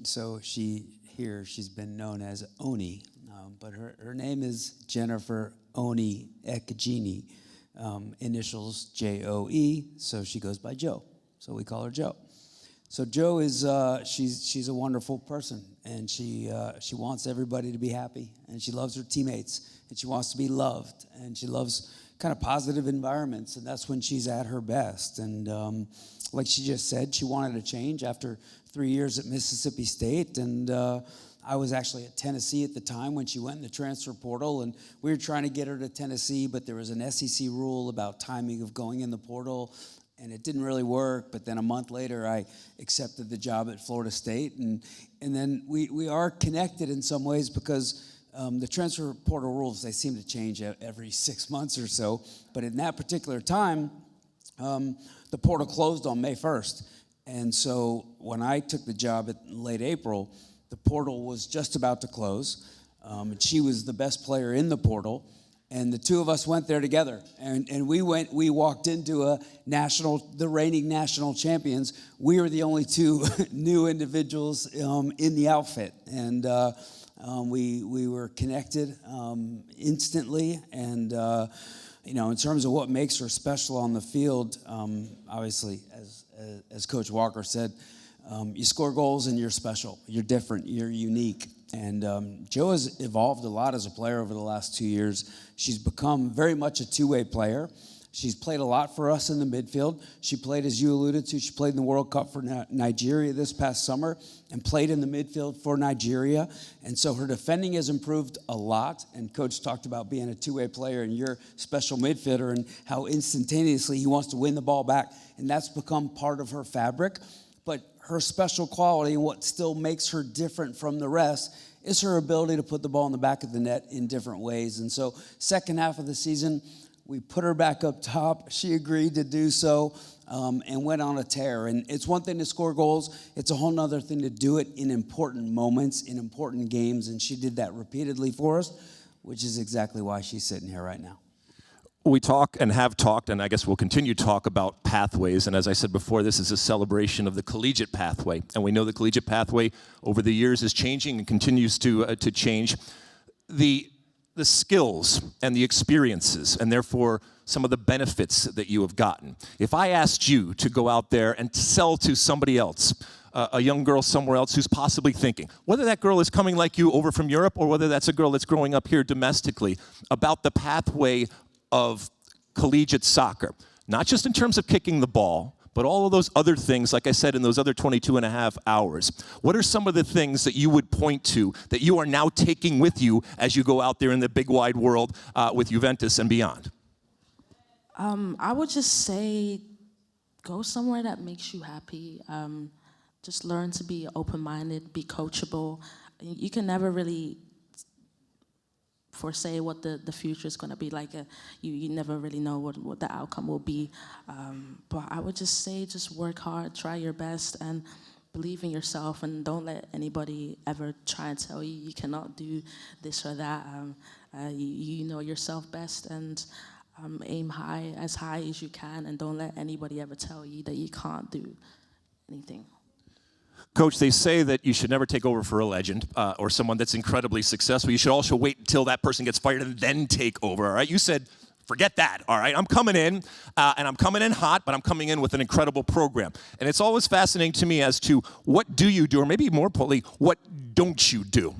B: So she's been known as Oni, but her name is Jennifer Oni Ekegini, initials J-O-E, so she goes by Joe. So we call her Joe. So Joe is she's a wonderful person, and she wants everybody to be happy, and she loves her teammates, and she wants to be loved, and she loves kind of positive environments, and that's when she's at her best. And like she just said, she wanted a change after 3 years at Mississippi State, and I was actually at Tennessee at the time when she went in the transfer portal, and we were trying to get her to Tennessee, but there was an SEC rule about timing of going in the portal, and it didn't really work. But then a month later, I accepted the job at Florida State, and then we are connected in some ways because the transfer portal rules, they seem to change every 6 months or so. But in that particular time, the portal closed on May 1st. And so when I took the job in late April, the portal was just about to close. And she was the best player in the portal. And the two of us went there together, and we walked into the reigning national champions. We were the only two new individuals in the outfit, and we were connected instantly. And in terms of what makes her special on the field, obviously, as Coach Walker said, you score goals and you're special. You're different. You're unique. And Joe has evolved a lot as a player over the last 2 years. She's become very much a two-way player. She's played a lot for us in the midfield. She played, as you alluded to, she played in the World Cup for Nigeria this past summer and played in the midfield for Nigeria. And so her defending has improved a lot. And Coach talked about being a two-way player and you're a special midfielder and how instantaneously he wants to win the ball back. And that's become part of her fabric. But her special quality and what still makes her different from the rest is her ability to put the ball in the back of the net in different ways. And so second half of the season, we put her back up top. She agreed to do so and went on a tear. And it's one thing to score goals. It's a whole nother thing to do it in important moments, in important games. And she did that repeatedly for us, which is exactly why she's sitting here right now.
O: We talk and have talked, and I guess we'll continue to talk about pathways. And as I said before, this is a celebration of the collegiate pathway. And we know the collegiate pathway over the years is changing and continues to change. The skills and the experiences, and therefore some of the benefits that you have gotten. If I asked you to go out there and sell to somebody else, a young girl somewhere else who's possibly thinking, whether that girl is coming like you over from Europe or whether that's a girl that's growing up here domestically, about the pathway of collegiate soccer, not just in terms of kicking the ball, but all of those other things, like I said, in those other 22 and a half hours. What are some of the things that you would point to that you are now taking with you as you go out there in the big wide world with Juventus and beyond?
V: I would just say go somewhere that makes you happy. Just learn to be open-minded, be coachable. You can never really foresee what the future is going to be like. You never really know what the outcome will be. But I would just say just work hard, try your best, and believe in yourself and don't let anybody ever try and tell you you cannot do this or that. You know yourself best, and aim high as you can, and don't let anybody ever tell you that you can't do anything.
C: Coach, they say that you should never take over for a legend or someone that's incredibly successful. You should also wait until that person gets fired and then take over, all right? You said, forget that, all right? I'm coming in, and I'm coming in hot, but I'm coming in with an incredible program. And it's always fascinating to me as to what do you do, or maybe more importantly, what don't you do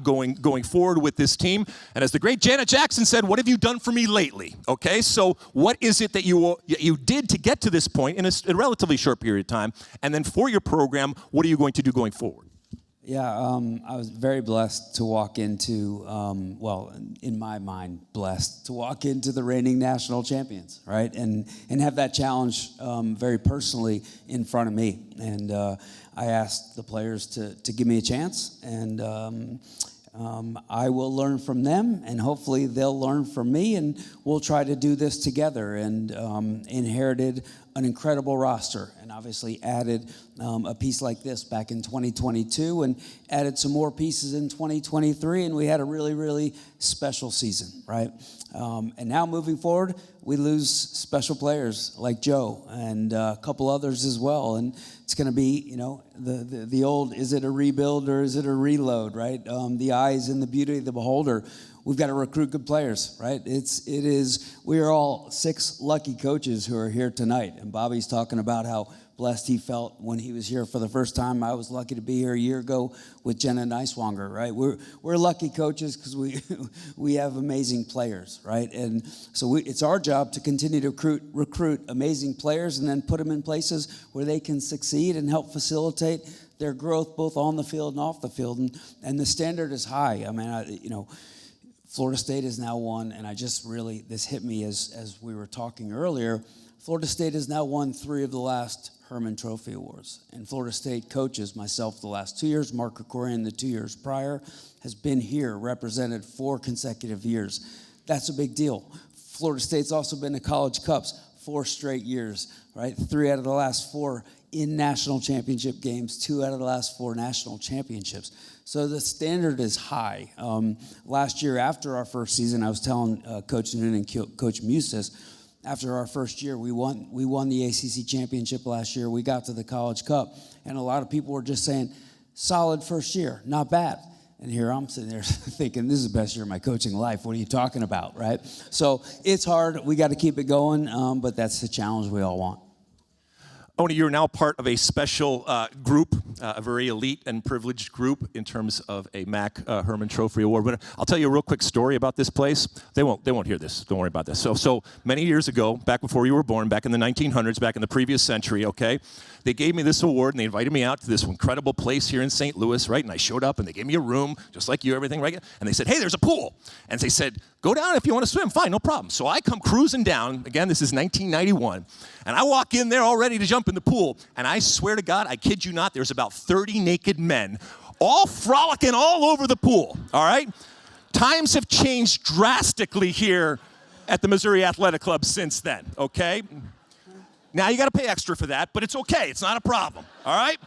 C: going forward with this team? And as the great Janet Jackson said, what have you done for me lately? Okay, so what is it that you did to get to this point in a relatively short period of time? And then for your program, what are you going to do going forward?
B: Yeah, I was very blessed to walk into, well, in my mind, blessed to walk into the reigning national champions, right? And have that challenge very personally in front of me. And I asked the players to give me a chance, and I will learn from them, and hopefully they'll learn from me, and we'll try to do this together. And inherited an incredible roster, and obviously added a piece like this back in 2022, and added some more pieces in 2023, and we had a really, really special season, right? And now moving forward, we lose special players like Joe and a couple others as well, and it's going to be, you know, the old, is it a rebuild or is it a reload, right? The eyes and the beauty of the beholder. We've got to recruit good players, right? We are all 6 lucky coaches who are here tonight. And Bobby's talking about how blessed he felt when he was here for the first time. I was lucky to be here a year ago with Jenna Neiswanger, right? We're lucky coaches because we have amazing players, right? And so it's our job to continue to recruit amazing players and then put them in places where they can succeed and help facilitate their growth both on the field and off the field. And the standard is high. I mean, Florida State has now won, and this hit me as we were talking earlier. Florida State has now won 3 of the last Hermann Trophy Awards. And Florida State coaches, myself the last 2 years, Mark Krikorian the 2 years prior, has been here, represented 4 consecutive years. That's a big deal. Florida State's also been to College Cups 4 straight years, right? 3 out of the last 4 in national championship games, 2 out of the last 4 national championships. So the standard is high. Last year, after our first season, I was telling Coach Noonan and Coach Musis, after our first year, we won the ACC championship last year. We got to the College Cup, and a lot of people were just saying, solid first year, not bad. And here I'm sitting there thinking, this is the best year of my coaching life. What are you talking about, right? So it's hard. We got to keep it going, but that's the challenge we all want.
C: Oni, you're now part of a special group, a very elite and privileged group in terms of a MAC Hermann Trophy Award winner. I'll tell you a real quick story about this place. They won't hear this. Don't worry about this. So many years ago, back before you were born, back in the 1900s, back in the previous century, okay, they gave me this award and they invited me out to this incredible place here in St. Louis, right? And I showed up and they gave me a room, just like you, everything, right? And they said, hey, there's a pool. And they said, go down if you want to swim. Fine, no problem. So I come cruising down. Again, this is 1991. And I walk in there all ready to jump in the pool. And I swear to God, I kid you not, there's about 30 naked men all frolicking all over the pool, all right? Times have changed drastically here at the Missouri Athletic Club since then, okay? Now you got to pay extra for that, but it's okay. It's not a problem, all right?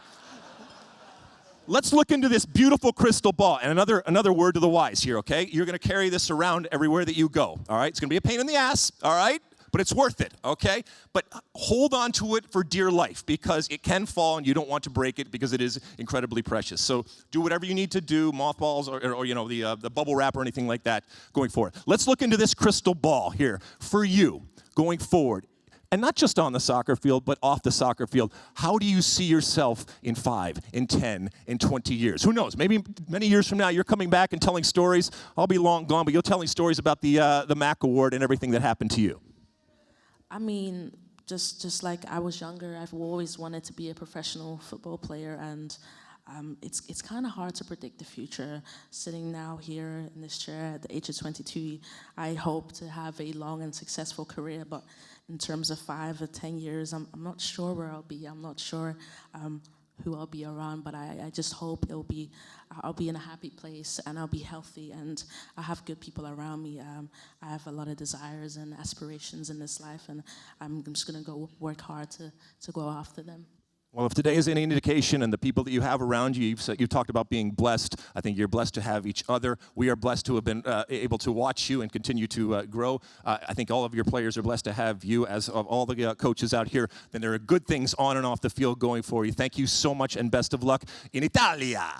C: Let's look into this beautiful crystal ball. And another word to the wise here, okay? You're going to carry this around everywhere that you go, all right? It's going to be a pain in the ass, all right? But it's worth it, okay? But hold on to it for dear life because it can fall and you don't want to break it because it is incredibly precious. So do whatever you need to do, mothballs or you know, the bubble wrap or anything like that going forward. Let's look into this crystal ball here for you going forward. And not just on the soccer field, but off the soccer field. How do you see yourself in 5, in 10, in 20 years? Who knows? Maybe many years from now, you're coming back and telling stories. I'll be long gone, but you're telling stories about the MAC Award and everything that happened to you.
V: I mean, just like I was younger, I've always wanted to be a professional football player, and it's kind of hard to predict the future. Sitting now here in this chair at the age of 22, I hope to have a long and successful career, but in terms of 5 or 10 years, I'm not sure where I'll be. I'm not sure who I'll be around, but I just hope I'll be in a happy place and I'll be healthy and I have good people around me. I have a lot of desires and aspirations in this life, and I'm just gonna go work hard to go after them.
C: Well, if today is any indication and the people that you have around you, you've talked about being blessed. I think you're blessed to have each other. We are blessed to have been able to watch you and continue to grow. I think all of your players are blessed to have you as of all the coaches out here. Then there are good things on and off the field going for you. Thank you so much and best of luck in Italia.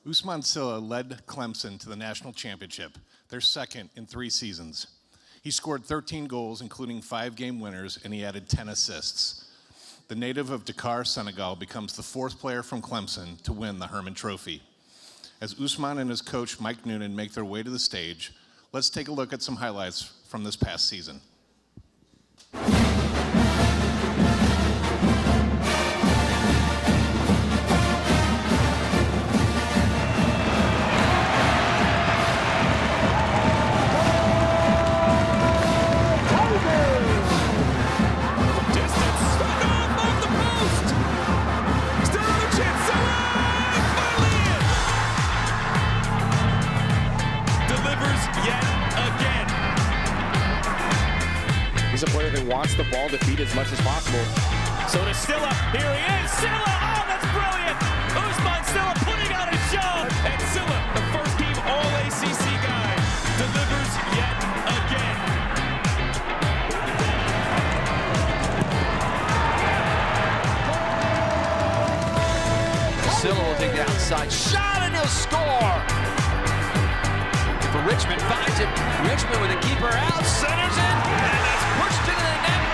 E: Usman Silla led Clemson to the national championship, their second in 3 seasons. He scored 13 goals, including 5 game winners, and he added 10 assists. The native of Dakar, Senegal, becomes the 4th player from Clemson to win the Hermann Trophy. As Usman and his coach, Mike Noonan, make their way to the stage, let's take a look at some highlights from this past season.
F: He's a player that wants the ball to feet as much as possible.
U: So to Silla, here he is, Silla, oh, that's brilliant! Usman Silla putting on a show! And Silla, the first team All-ACC guy, delivers yet again.
W: Silla will take the outside shot and he'll score! For Richmond, finds it. Richmond with a keeper out, centers it, and it's pushed into the net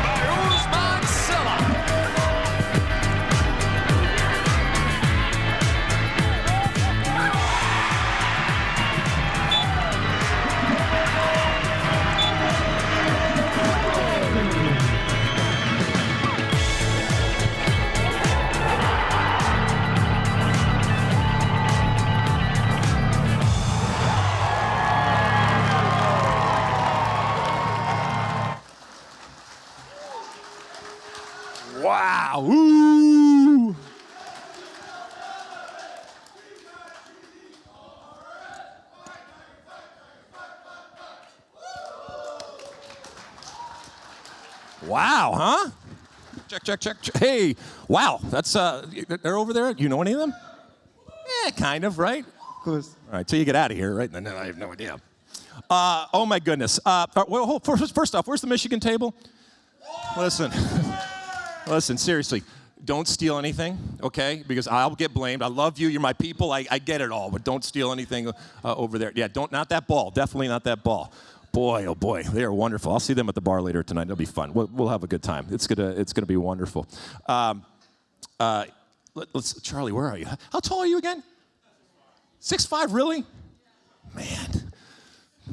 W: by Usman Silla.
C: Wow. Ooh. Wow, huh? Check. Hey, wow, that's, they're over there. You know any of them? Yeah, kind of, right? Of course. All right, till you get out of here, right? Then I have no idea. Oh, my goodness. Well, first off, where's the Michigan table? Listen, seriously, don't steal anything, okay? Because I'll get blamed. I love you. You're my people. I get it all, but don't steal anything over there. Yeah, not that ball. Definitely not that ball. Boy, oh boy, they are wonderful. I'll see them at the bar later tonight. It'll be fun. We'll have a good time. It's gonna be wonderful. Charlie, where are you? How tall are you again? 6'5", really? Man,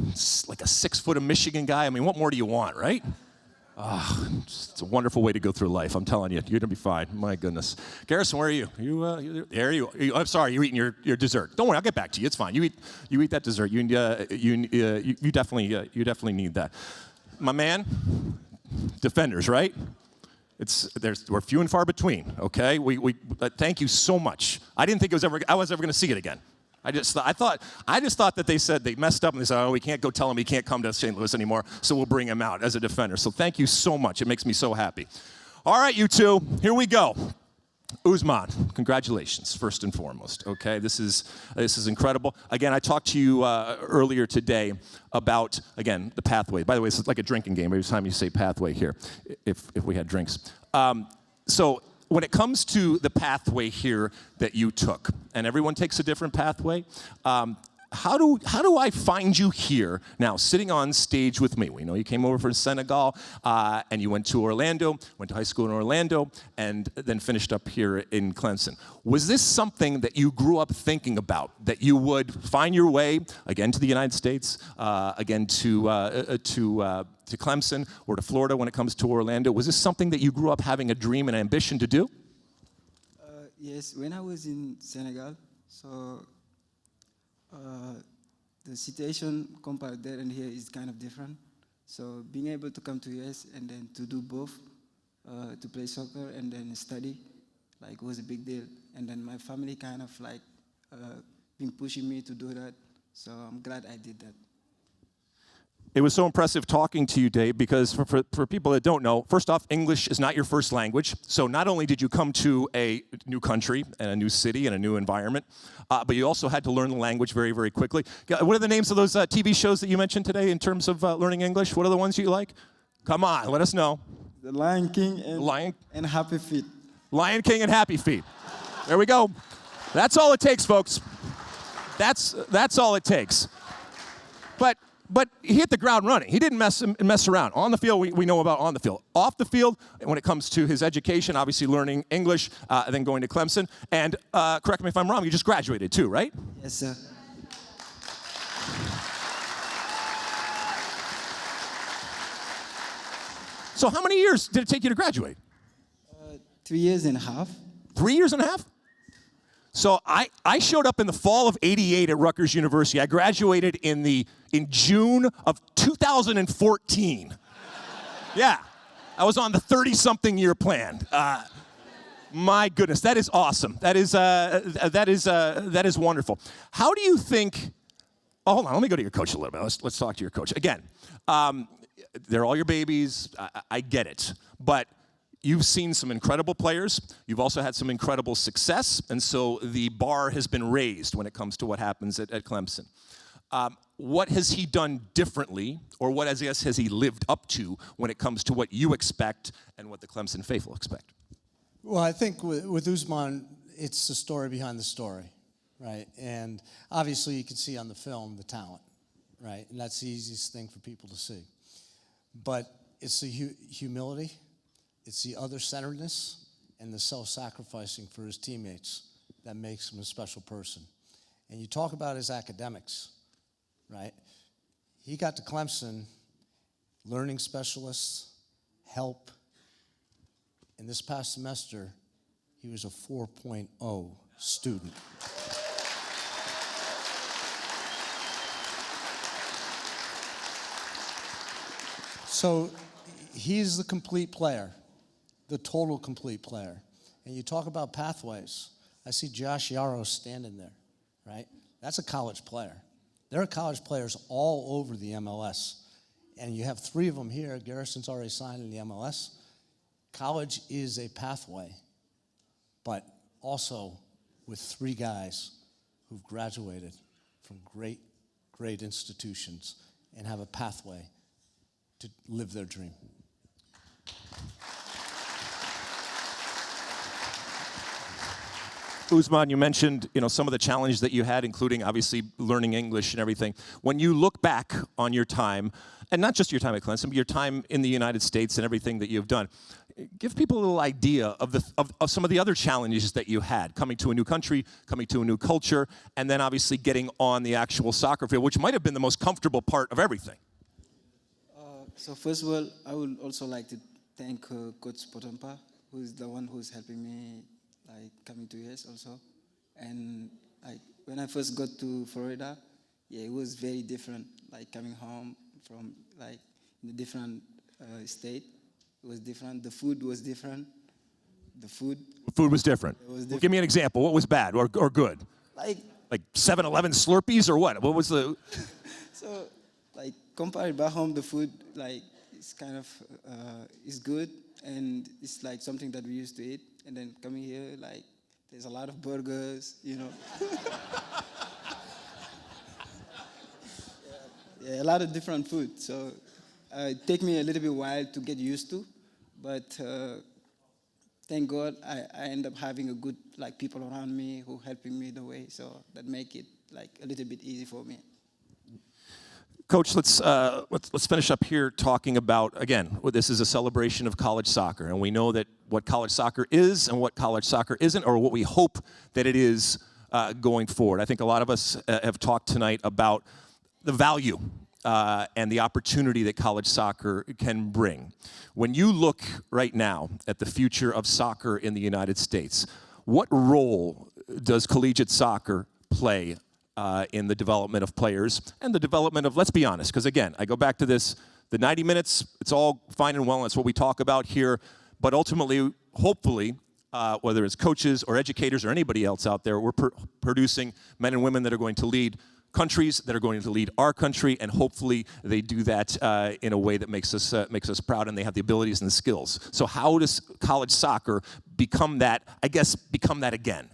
C: it's like a 6-foot Michigan guy. I mean, what more do you want, right? It's a wonderful way to go through life. I'm telling you, you're gonna be fine. My goodness, Garrison, where are you? I'm sorry, you're eating your dessert. Don't worry, I'll get back to you. It's fine. You eat that dessert. You definitely need that. My man, defenders, right? We're few and far between. Okay, we thank you so much. I didn't think I was ever gonna see it again. I just thought that they said they messed up and they said, oh, we can't go tell him he can't come to St. Louis anymore, so we'll bring him out as a defender. So thank you so much. It makes me so happy. All right, you two, here we go. Usman, congratulations, first and foremost. Okay, this is incredible. Again, I talked to you earlier today about, again, the pathway. By the way, it's like a drinking game every time you say pathway here, if we had drinks. So when it comes to the pathway here that you took, and everyone takes a different pathway, how do I find you here now, sitting on stage with me? We know you came over from Senegal, and you went to Orlando, went to high school in Orlando, and then finished up here in Clemson. Was this something that you grew up thinking about, that you would find your way, again, to the United States, again, to Clemson, or to Florida when it comes to Orlando? Was this something that you grew up having a dream and ambition to do?
X: Yes, when I was in Senegal, so the situation compared there and here is kind of different. So being able to come to US and then to do both, to play soccer and then study, like it was a big deal. And then my family kind of like been pushing me to do that. So I'm glad I did that.
C: It was so impressive talking to you, Dave, because for people that don't know, first off, English is not your first language. So not only did you come to a new country and a new city and a new environment, but you also had to learn the language very, very quickly. What are the names of those TV shows that you mentioned today in terms of learning English? What are the ones you like? Come on, let us know.
X: The Lion King and Happy Feet.
C: Lion King and Happy Feet. There we go. That's all it takes, folks. That's all it takes. But he hit the ground running. He didn't mess around. On the field, we know about on the field. Off the field, when it comes to his education, obviously learning English, then going to Clemson. And correct me if I'm wrong, you just graduated too, right?
X: Yes, sir.
C: So how many years did it take you to graduate?
X: 3 years and a half.
C: 3 years and a half? So I showed up in the fall of '88 at Rutgers University. I graduated in June of 2014. Yeah, I was on the 30-something year plan. My goodness, that is awesome. That is wonderful. How do you think? Oh, hold on, let me go to your coach a little bit. Let's talk to your coach again. They're all your babies. I get it, but you've seen some incredible players. You've also had some incredible success, and so the bar has been raised when it comes to what happens at Clemson. What has he done differently, or what, has he lived up to when it comes to what you expect and what the Clemson faithful expect?
H: Well, I think with Usman, it's the story behind the story, right? And obviously you can see on the film the talent, right? And that's the easiest thing for people to see. But it's the humility, it's the other-centeredness, and the self-sacrificing for his teammates that makes him a special person. And you talk about his academics, right? He got to Clemson, learning specialists, help. And this past semester, he was a 4.0 student. So he's the complete player, the total complete player. And you talk about pathways. I see Josh Yarrow standing there, right? That's a college player. There are college players all over the MLS. And you have 3 of them here. Garrison's already signed in the MLS. College is a pathway, but also with 3 guys who've graduated from great, great institutions and have a pathway to live their dream.
C: Usman, you mentioned, some of the challenges that you had, including obviously learning English and everything. When you look back on your time, and not just your time at Clemson, but your time in the United States and everything that you've done, give people a little idea of some of the other challenges that you had, coming to a new country, coming to a new culture, and then obviously getting on the actual soccer field, which might have been the most comfortable part of everything.
X: So first of all, I would also like to thank Coach Potompa, who's the one who's helping me coming to US also. And when I first got to Florida, it was very different, coming home from in a different state. It was different. The food was different. The food
C: was different. Well, give me an example. What was bad or good? Like 7-Eleven Slurpees or what? What was the?
X: So compared back home, the food it's kind of is good, and it's something that we used to eat. And then coming here, there's a lot of burgers, a lot of different food. So it take me a little bit while to get used to, but thank God I end up having a good people around me who helping me the way, so that make it a little bit easy for me.
C: Coach, let's finish up here talking about, again, this is a celebration of college soccer, and we know that what college soccer is and what college soccer isn't, or what we hope that it is going forward. I think a lot of us have talked tonight about the value and the opportunity that college soccer can bring. When you look right now at the future of soccer in the United States, what role does collegiate soccer play in the development of players and the development of, let's be honest, because again, I go back to this, the 90 minutes, it's all fine and well, and it's what we talk about here, but ultimately, hopefully, whether it's coaches or educators or anybody else out there, we're producing men and women that are going to lead countries, that are going to lead our country, and hopefully they do that in a way that makes us proud, and they have the abilities and the skills. So how does college soccer become that, I guess, become that again?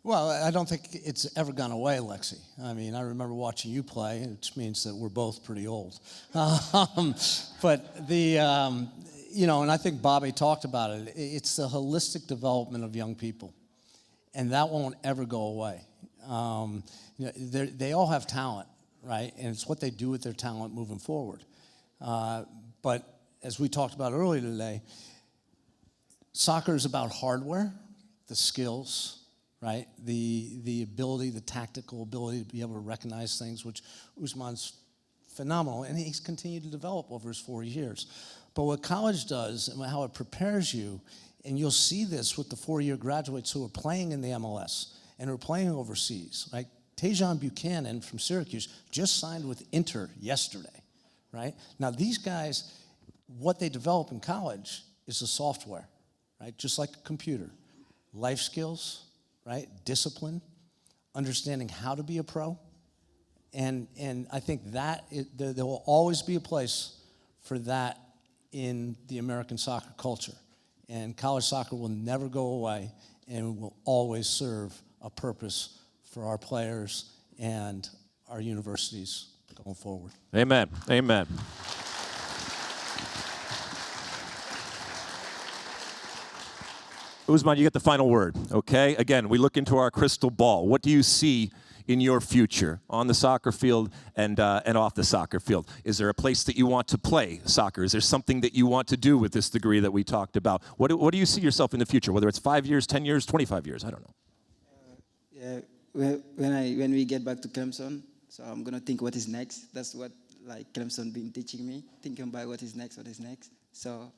H: Well, I don't think it's ever gone away, Lexi. I mean, I remember watching you play, which means that we're both pretty old. But you know, and I think Bobby talked about it. It's the holistic development of young people, and that won't ever go away. You know, they all have talent, right? And it's what they do with their talent moving forward. But as we talked about earlier today, soccer is about hardware, the skills, right? The ability, the tactical ability to be able to recognize things, which Usman's phenomenal, and he's continued to develop over his 4 years. But what college does and how it prepares you, and you'll see this with the 4-year graduates who are playing in the MLS and who are playing overseas, right? Tejan Buchanan from Syracuse just signed with Inter yesterday, right? Now these guys, what they develop in college is the software, right? Just like a computer. Life skills, right? Discipline, understanding how to be a pro. And I think that there will always be a place for that in the American soccer culture. And college soccer will never go away and will always serve a purpose for our players and our universities going forward.
C: Amen. Amen. Usman, you get the final word, okay? Again, we look into our crystal ball. What do you see in your future on the soccer field and off the soccer field? Is there a place that you want to play soccer? Is there something that you want to do with this degree that we talked about? What do you see yourself in the future, whether it's 5 years, 10 years, 25 years? I don't know.
X: Yeah, when we get back to Clemson, so I'm gonna think what is next. That's what like Clemson been teaching me, thinking about what is next. So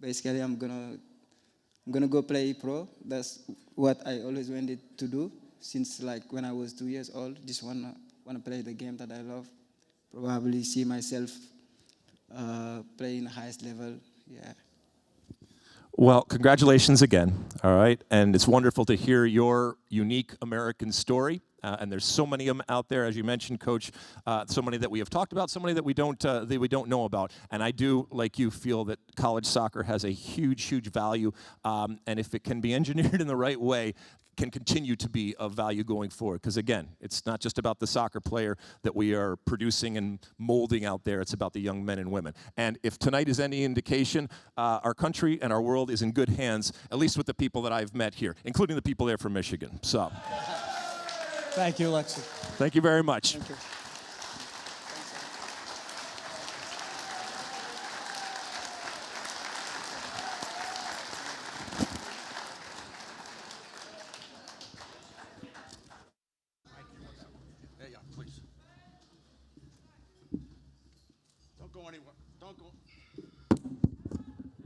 X: basically, I'm gonna go play pro. That's what I always wanted to do since like when I was 2 years old. Just wanna play the game that I love. Probably see myself playing the highest level. Yeah.
C: Well, congratulations again, all right? And it's wonderful to hear your unique American story. And there's so many of them out there, as you mentioned, Coach, so many that we have talked about, so many that we don't know about. And I do, like you, feel that college soccer has a huge, huge value. And if it can be engineered in the right way, can continue to be of value going forward. Because again, it's not just about the soccer player that we are producing and molding out there, it's about the young men and women. And if tonight is any indication, our country and our world is in good hands, at least with the people that I've met here, including the people there from Michigan. So,
H: thank you, Lexi.
C: Thank you very much.
H: Thank you.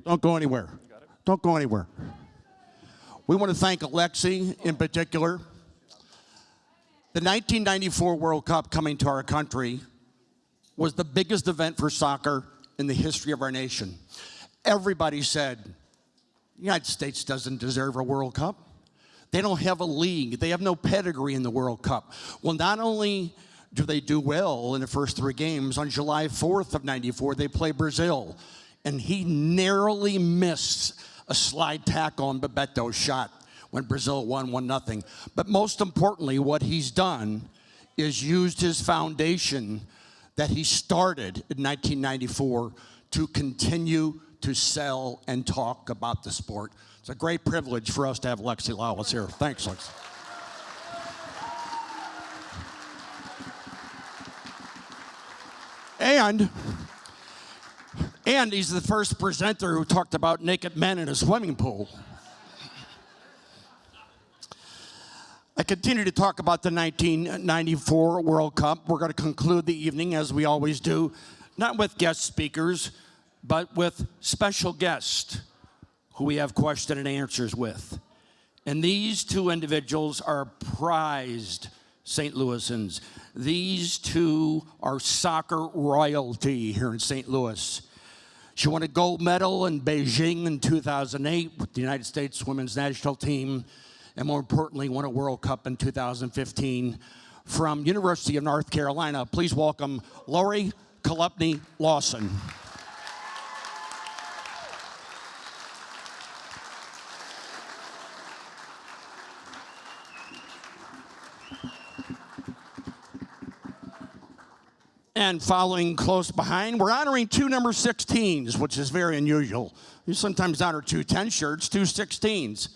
D: Don't go anywhere. Don't go anywhere. We want to thank Alexi in particular. The 1994 World Cup coming to our country was the biggest event for soccer in the history of our nation. Everybody said, the United States doesn't deserve a World Cup. They don't have a league. They have no pedigree in the World Cup. Well, not only do they do well in the first 3 games, on July 4th of 94, they play Brazil. And he narrowly missed a slide tackle on Bebeto's shot when Brazil won 1-0. But most importantly, what he's done is used his foundation that he started in 1994 to continue to sell and talk about the sport. It's a great privilege for us to have Lexi Lawless here. Thanks, Lexi. And he's the first presenter who talked about naked men in a swimming pool. I continue to talk about the 1994 World Cup. We're going to conclude the evening, as we always do, not with guest speakers, but with special guests who we have question and answers with. And these 2 individuals are prized St. Louisans. These 2 are soccer royalty here in St. Louis. She won a gold medal in Beijing in 2008 with the United States women's national team, and more importantly, won a World Cup in 2015. From University of North Carolina, please welcome Lori Kolupny Lawson. And following close behind, we're honoring two number 16s, which is very unusual. You sometimes honor two 10 shirts, two 16s.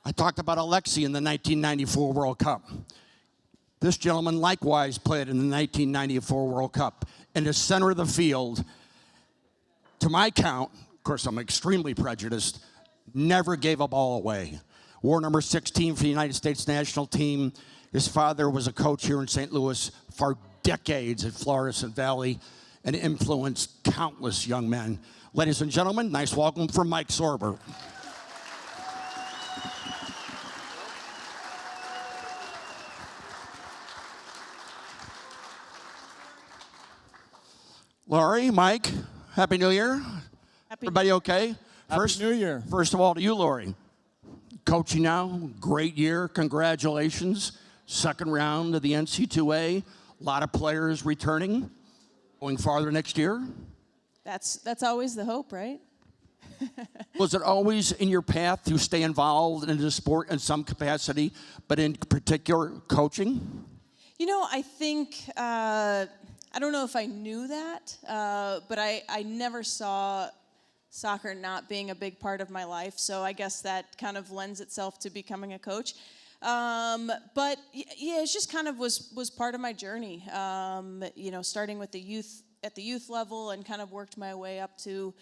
D: I talked about Alexi in the 1994 World Cup. This gentleman likewise played in the 1994 World Cup in the center of the field. To my count, of course I'm extremely prejudiced, never gave a ball away. Wore number 16 for the United States national team. His father was a coach here in St. Louis for decades at Florissant Valley and influenced countless young men. Ladies and gentlemen, nice welcome from Mike Sorber. Laurie, Mike, Happy New Year. Everybody okay?
I: Happy New Year.
D: First of all, to you, Laurie. Coaching now, great year, congratulations. Second round of the NC2A. A lot of players returning, going farther next year.
J: That's always the hope, right?
D: Was it always in your path to stay involved in the sport in some capacity, but in particular coaching?
J: You know, I think, I don't know if I knew that, but I never saw soccer not being a big part of my life, so I guess that kind of lends itself to becoming a coach. But yeah, it just kind of was part of my journey. You know, starting with the youth at the youth level and kind of worked my way up to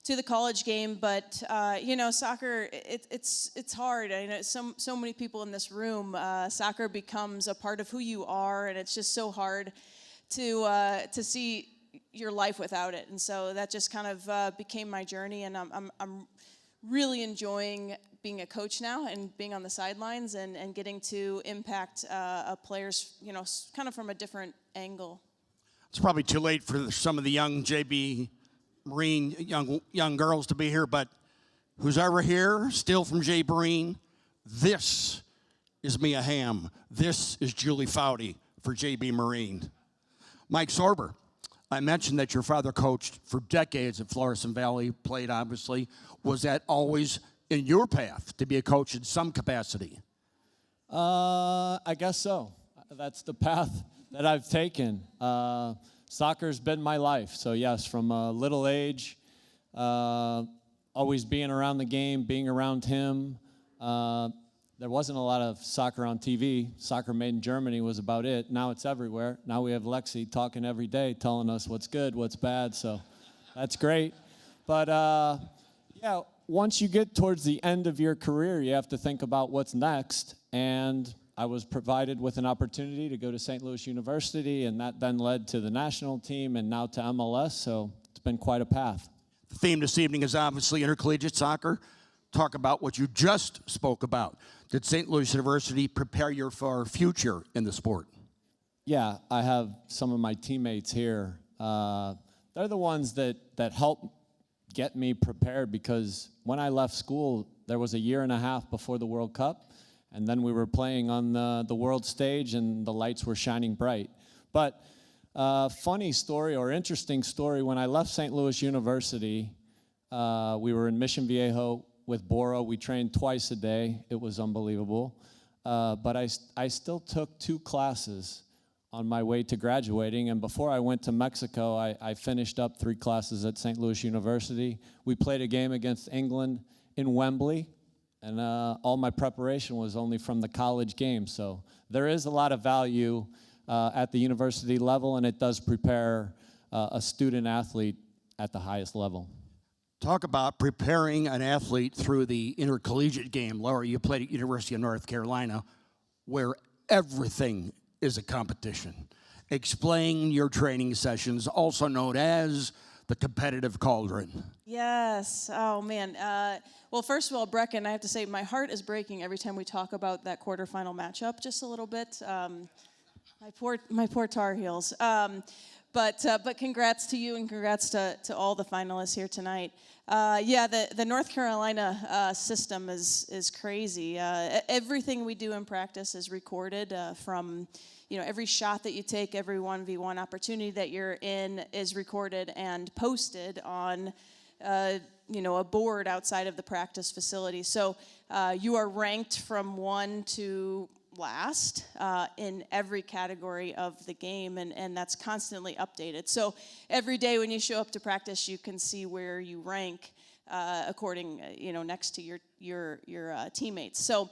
J: the college game. But you know, soccer it's hard. I know so many people in this room. Soccer becomes a part of who you are, and it's just so hard to see your life without it. And so that just kind of became my journey, and I'm really enjoying being a coach now and being on the sidelines and getting to impact players, you know, kind of from a different angle.
D: It's probably too late for some of the young JB Marine young girls to be here, but who's ever here, still from J. Marine, this is Mia Hamm. This is Julie Foudy for JB Marine. Mike Sorber, I mentioned that your father coached for decades at Florissant Valley, played obviously. Was that always in your path to be a coach in some capacity?
I: I guess so. That's the path that I've taken. Soccer's been my life. So yes, from a little age, always being around the game, being around him. There wasn't a lot of soccer on TV. Soccer Made in Germany was about it. Now it's everywhere. Now we have Lexi talking every day, telling us what's good, what's bad. So that's great. But yeah, once you get towards the end of your career, you have to think about what's next. And I was provided with an opportunity to go to St. Louis University, and that then led to the national team and now to MLS. So it's been quite a path.
D: The theme this evening is obviously intercollegiate soccer. Talk about what you just spoke about. Did St. Louis University prepare you for a future in the sport?
I: Yeah, I have some of my teammates here. They're the ones that help get me prepared, because when I left school, there was a year and a half before the World Cup, and then we were playing on the world stage and the lights were shining bright. But funny story or interesting story, when I left St. Louis University, we were in Mission Viejo with Bora. We trained twice a day. It was unbelievable. But I still took 2 classes on my way to graduating. And before I went to Mexico, I finished up 3 classes at St. Louis University. We played a game against England in Wembley. And all my preparation was only from the college game. So there is a lot of value at the university level, and it does prepare a student athlete at the highest level.
D: Talk about preparing an athlete through the intercollegiate game. Laura, you played at University of North Carolina, where everything is a competition. Explain your training sessions, also known as the competitive cauldron.
J: Yes. Oh, man. Well, first of all, Brecken, I have to say my heart is breaking every time we talk about that quarterfinal matchup, just a little bit. My poor Tar Heels. But congrats to you and congrats to all the finalists here tonight. Yeah, the North Carolina system is crazy. Everything we do in practice is recorded from, every shot that you take, every 1v1 opportunity that you're in is recorded and posted on, a board outside of the practice facility. So you are ranked from 1 to last in every category of the game, and that's constantly updated. So every day when you show up to practice, you can see where you rank according, next to your teammates. So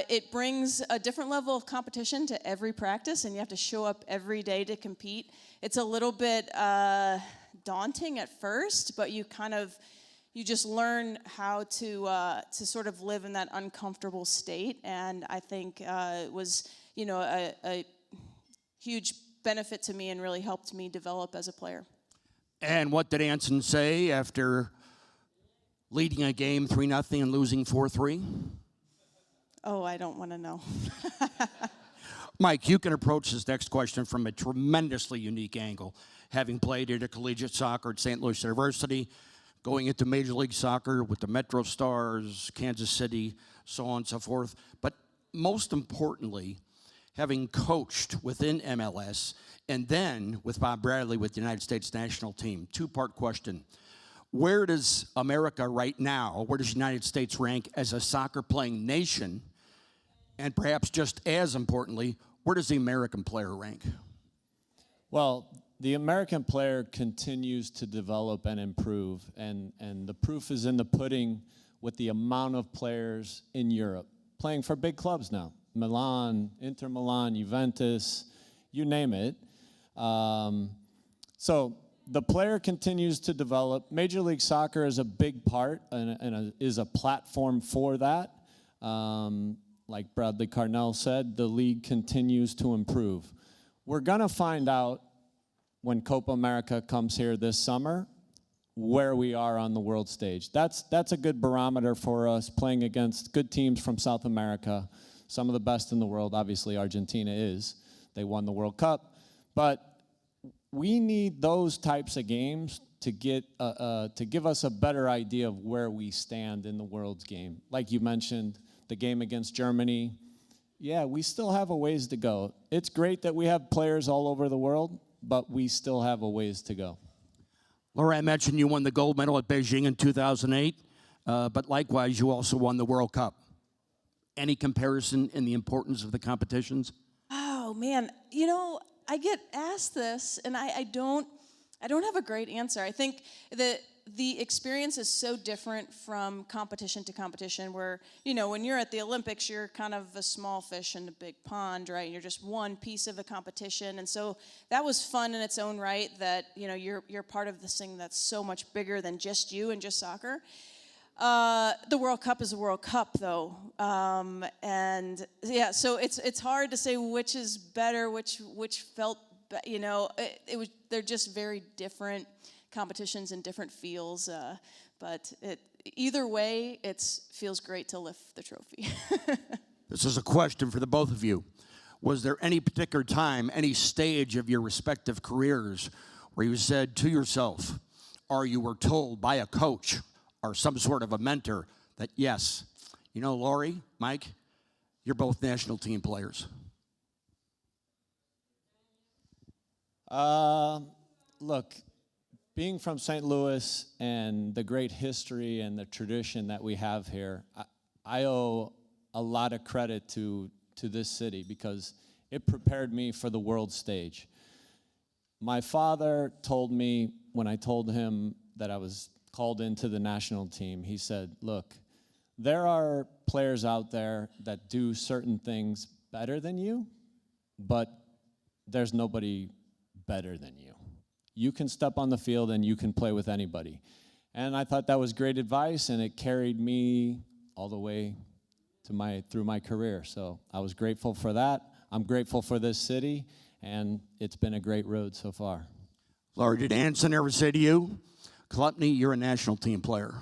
J: it brings a different level of competition to every practice, and you have to show up every day to compete. It's a little bit daunting at first, but you just learn how to sort of live in that uncomfortable state, and I think it was, a huge benefit to me and really helped me develop as a player.
D: And what did Anson say after leading a game 3-0 and losing 4-3?
J: Oh, I don't want to know.
D: Mike, you can approach this next question from a tremendously unique angle, having played intercollegiate soccer at St. Louis University, going into Major League Soccer with the Metro Stars, Kansas City, so on and so forth. But most importantly, having coached within MLS and then with Bob Bradley with the United States national team. Two-part question. Where does America right now, where does the United States rank as a soccer-playing nation? And perhaps just as importantly, where does the American player rank?
I: Well, the American player continues to develop and improve, and the proof is in the pudding with the amount of players in Europe playing for big clubs now. Milan, Inter Milan, Juventus, you name it. So the player continues to develop. Major League Soccer is a big part and is a platform for that. Like Bradley Carnell said, the league continues to improve. We're going to find out when Copa America comes here this summer where we are on the world stage. That's a good barometer for us, playing against good teams from South America, some of the best in the world. Obviously, Argentina is. They won the World Cup. But we need those types of games to give us a better idea of where we stand in the world's game. Like you mentioned, the game against Germany, yeah, we still have a ways to go. It's great that we have players all over the world, but we still have a ways to go.
D: Laura, I mentioned you won the gold medal at Beijing in 2008, but likewise, you also won the World Cup. Any comparison in the importance of the competitions?
J: Oh, man. I get asked this, and I don't have a great answer. I think that the experience is so different from competition to competition where, when you're at the Olympics, you're kind of a small fish in a big pond, right? And you're just one piece of a competition. And so that was fun in its own right that, you're part of this thing that's so much bigger than just you and just soccer. The World Cup is a World Cup, though, and yeah, so it's hard to say which is better, which felt, they're just very different competitions and different feels, but either way, it feels great to lift the trophy.
D: This is a question for the both of you. Was there any particular time, any stage of your respective careers where you said to yourself, or you were told by a coach or some sort of a mentor that, yes, Laurie, Mike, you're both national team players?
I: Look, being from St. Louis and the great history and the tradition that we have here, I owe a lot of credit to this city because it prepared me for the world stage. My father told me when I told him that I was called into the national team, he said, look, there are players out there that do certain things better than you, but there's nobody better than you. You can step on the field and you can play with anybody. And I thought that was great advice, and it carried me all the way to through my career. So I was grateful for that. I'm grateful for this city, and it's been a great road so far.
D: Laura, did Anson ever say to you, Klopny, you're a national team player?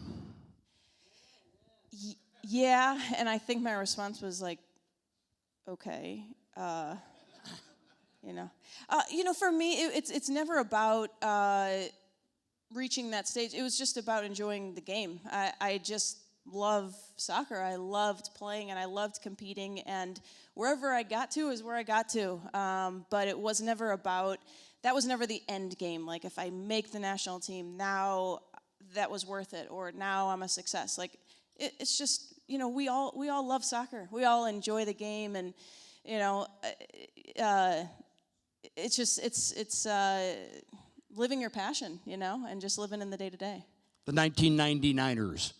J: Yeah, and I think my response was like, okay. For me, it's never about reaching that stage. It was just about enjoying the game. I just love soccer. I loved playing and I loved competing, and wherever I got to is where I got to. But it was never about, that was never the end game. Like, if I make the national team, now that was worth it, or now I'm a success. Like, it's just, we all love soccer. We all enjoy the game, and it's just it's living your passion, and just living in the day to day.
D: The 1999ers,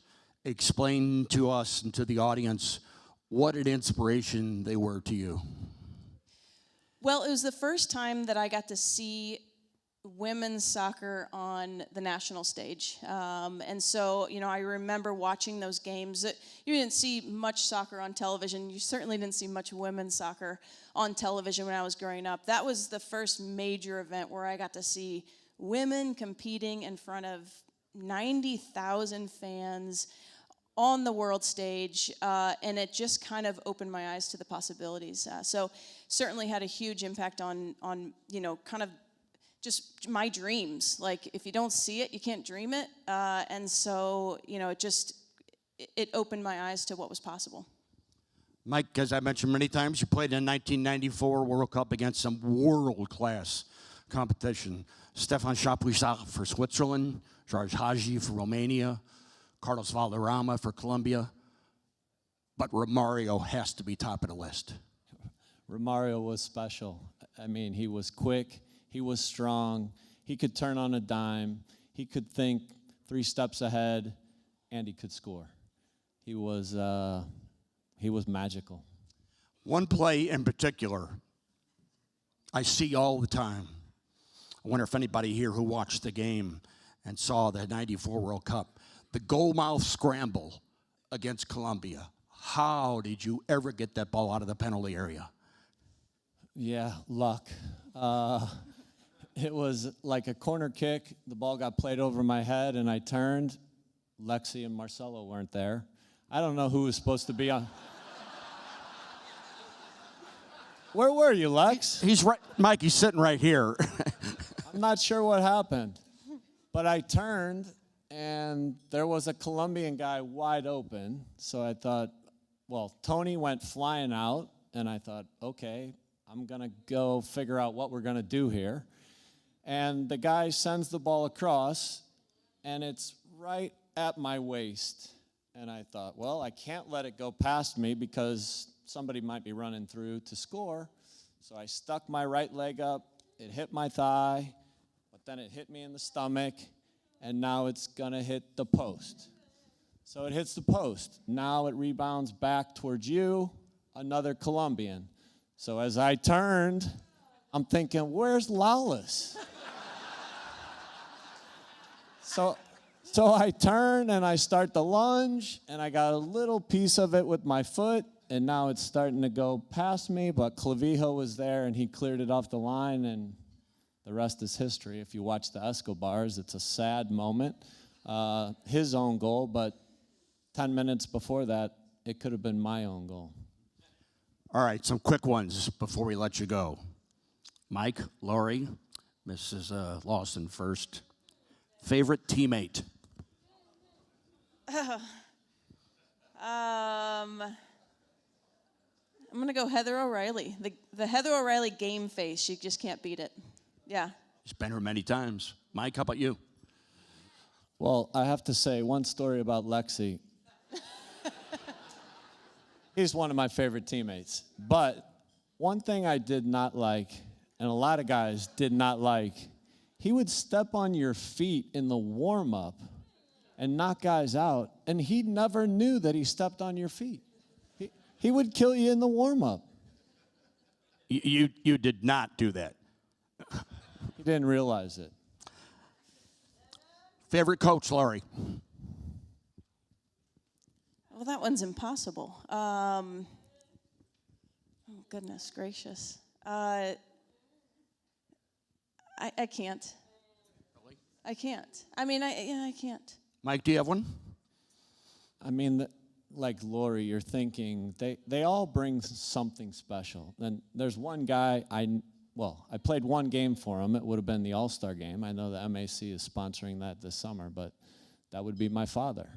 D: explain to us and to the audience what an inspiration they were to you.
J: Well, it was the first time that I got to see women's soccer on the national stage. And so, I remember watching those games. You didn't see much soccer on television. You certainly didn't see much women's soccer on television when I was growing up. That was the first major event where I got to see women competing in front of 90,000 fans on the world stage, and it just kind of opened my eyes to the possibilities. So certainly had a huge impact on kind of just my dreams. Like, if you don't see it, you can't dream it. And so, it opened my eyes to what was possible.
D: Mike, as I mentioned many times, you played in the 1994 World Cup against some world-class competition. Stefan Chapuisat for Switzerland, George Hagi for Romania, Carlos Valderrama for Colombia. But Romario has to be top of the list.
I: Romario was special. I mean, he was quick. He was strong. He could turn on a dime. He could think 3 steps ahead, and he could score. He was magical.
D: One play in particular I see all the time. I wonder if anybody here who watched the game and saw the 94 World Cup, the goalmouth scramble against Colombia. How did you ever get that ball out of the penalty area?
I: Yeah, luck. It was like a corner kick. The ball got played over my head, and I turned. Lexi and Marcelo weren't there. I don't know who was supposed to be on. Where were you, Lex?
D: He's right, Mike, he's sitting right here.
I: I'm not sure what happened, but I turned, and there was a Colombian guy wide open. So I thought, well, Tony went flying out, and I thought, okay, I'm going to go figure out what we're going to do here. And the guy sends the ball across, and it's right at my waist. And I thought, well, I can't let it go past me because somebody might be running through to score. So I stuck my right leg up. It hit my thigh, but then it hit me in the stomach, and now it's going to hit the post. So it hits the post. Now it rebounds back towards you, another Colombian. So as I turned, I'm thinking, where's Lawless? So I turn and I start the lunge, and I got a little piece of it with my foot, and now it's starting to go past me, but Clavijo was there, and he cleared it off the line, and the rest is history. If you watch the Escobars, it's a sad moment. His own goal, but 10 minutes before that, it could have been my own goal.
D: All right, some quick ones before we let you go. Mike, Lori, Mrs. Lawson first. Favorite teammate?
J: I'm going to go Heather O'Reilly. The Heather O'Reilly game face, she just can't beat it. Yeah.
D: She's been here many times. Mike, how about you?
I: Well, I have to say one story about Lexi. He's one of my favorite teammates. But one thing I did not like, and a lot of guys did not like, he would step on your feet in the warm-up and knock guys out, and he never knew that he stepped on your feet. He would kill you in the warm-up.
D: You did not do that.
I: He didn't realize it.
D: Favorite coach, Laurie?
J: Well, that one's impossible. Oh, goodness gracious. I can't.
D: Really?
J: I can't. I mean, I can't.
D: Mike, do you have one?
I: I mean, like Lori, you're thinking, they all bring something special. And there's one guy, well, I played one game for him. It would have been the All-Star game. I know the MAC is sponsoring that this summer, but that would be my father.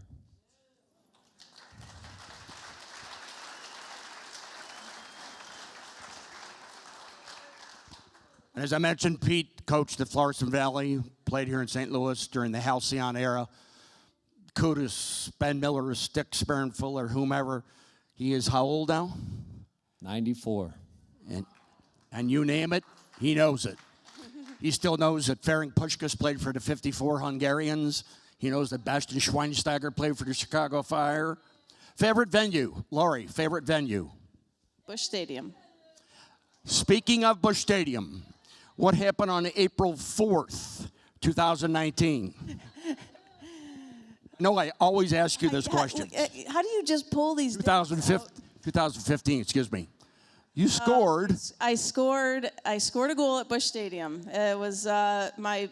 D: And as I mentioned, Pete coached at Florissant Valley, played here in St. Louis during the Halcyon era. Kudos, Ben Miller, Stick, Fuller, whomever. He is how old now?
I: 94.
D: And you name it, he knows it. He still knows that Ferenc Puskás played for the 54 Hungarians. He knows that Bastian Schweinsteiger played for the Chicago Fire. Favorite venue? Lori, favorite venue?
J: Busch Stadium.
D: Speaking of Busch Stadium, what happened on April 4th, 2019? No, I always ask you this question.
J: How do you just pull these?
D: 2015, excuse me. You scored.
J: I scored a goal at Busch Stadium. It was my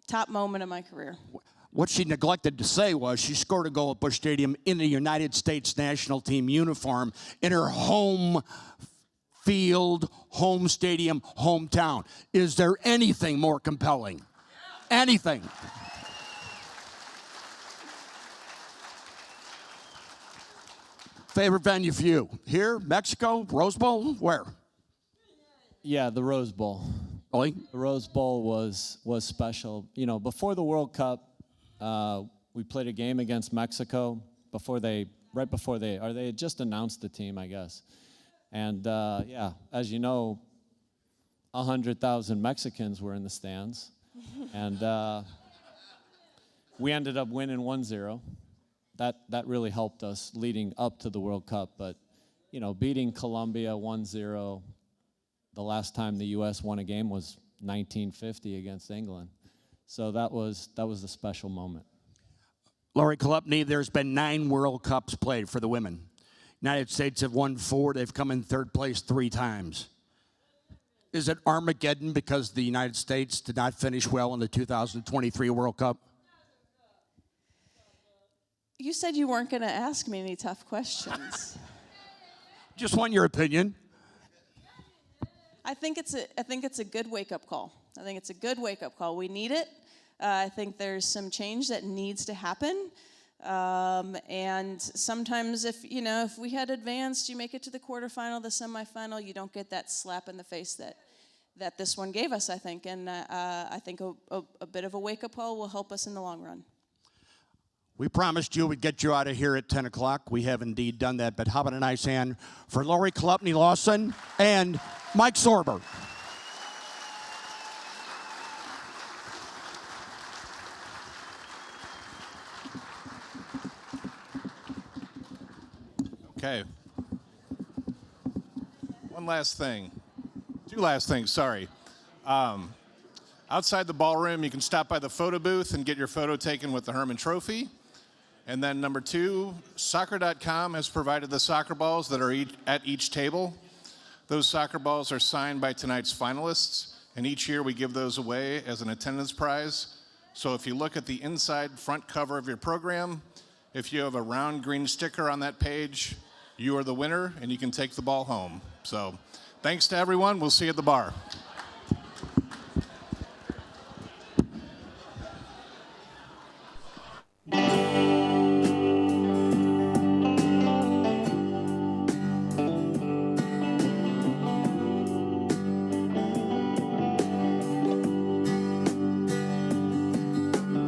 J: top moment of my career.
D: What she neglected to say was she scored a goal at Busch Stadium in the United States national team uniform in her home field, home stadium, hometown. Is there anything more compelling? Anything? Favorite venue for you? Here, Mexico, Rose Bowl, where?
I: Yeah, the Rose Bowl.
D: Really?
I: The Rose Bowl was special. You know, before the World Cup, we played a game against Mexico they had just announced the team, I guess. And yeah, as you know, 100,000 Mexicans were in the stands. And we ended up winning 1-0. That really helped us leading up to the World Cup. But, you know, beating Colombia 1-0, the last time the U.S. won a game was 1950 against England. So that was a special moment.
D: Lori Kolupny, there's been 9 World Cups played for the women. United States have won 4. They've come in 3rd place 3 times. Is it Armageddon because the United States did not finish well in the 2023 World Cup?
J: You said you weren't going to ask me any tough questions.
D: Just want your opinion.
J: I think it's a good wake-up call. I think it's a good wake-up call. We need it. I think there's some change that needs to happen. And sometimes if we had advanced, you make it to the quarterfinal, the semifinal, you don't get that slap in the face that this one gave us, I think. And I think a bit of a wake-up call will help us in the long run.
D: We promised you we'd get you out of here at 10 o'clock. We have indeed done that. But how about a nice hand for Lori Kolupny Lawson and Mike Sorber.
E: Okay. One last thing. 2 last things, sorry. Outside the ballroom, you can stop by the photo booth and get your photo taken with the Hermann Trophy. And then number 2, soccer.com has provided the soccer balls that are at each table. Those soccer balls are signed by tonight's finalists, and each year we give those away as an attendance prize. So if you look at the inside front cover of your program, if you have a round green sticker on that page, you are the winner, and you can take the ball home. So thanks to everyone. We'll see you at the bar.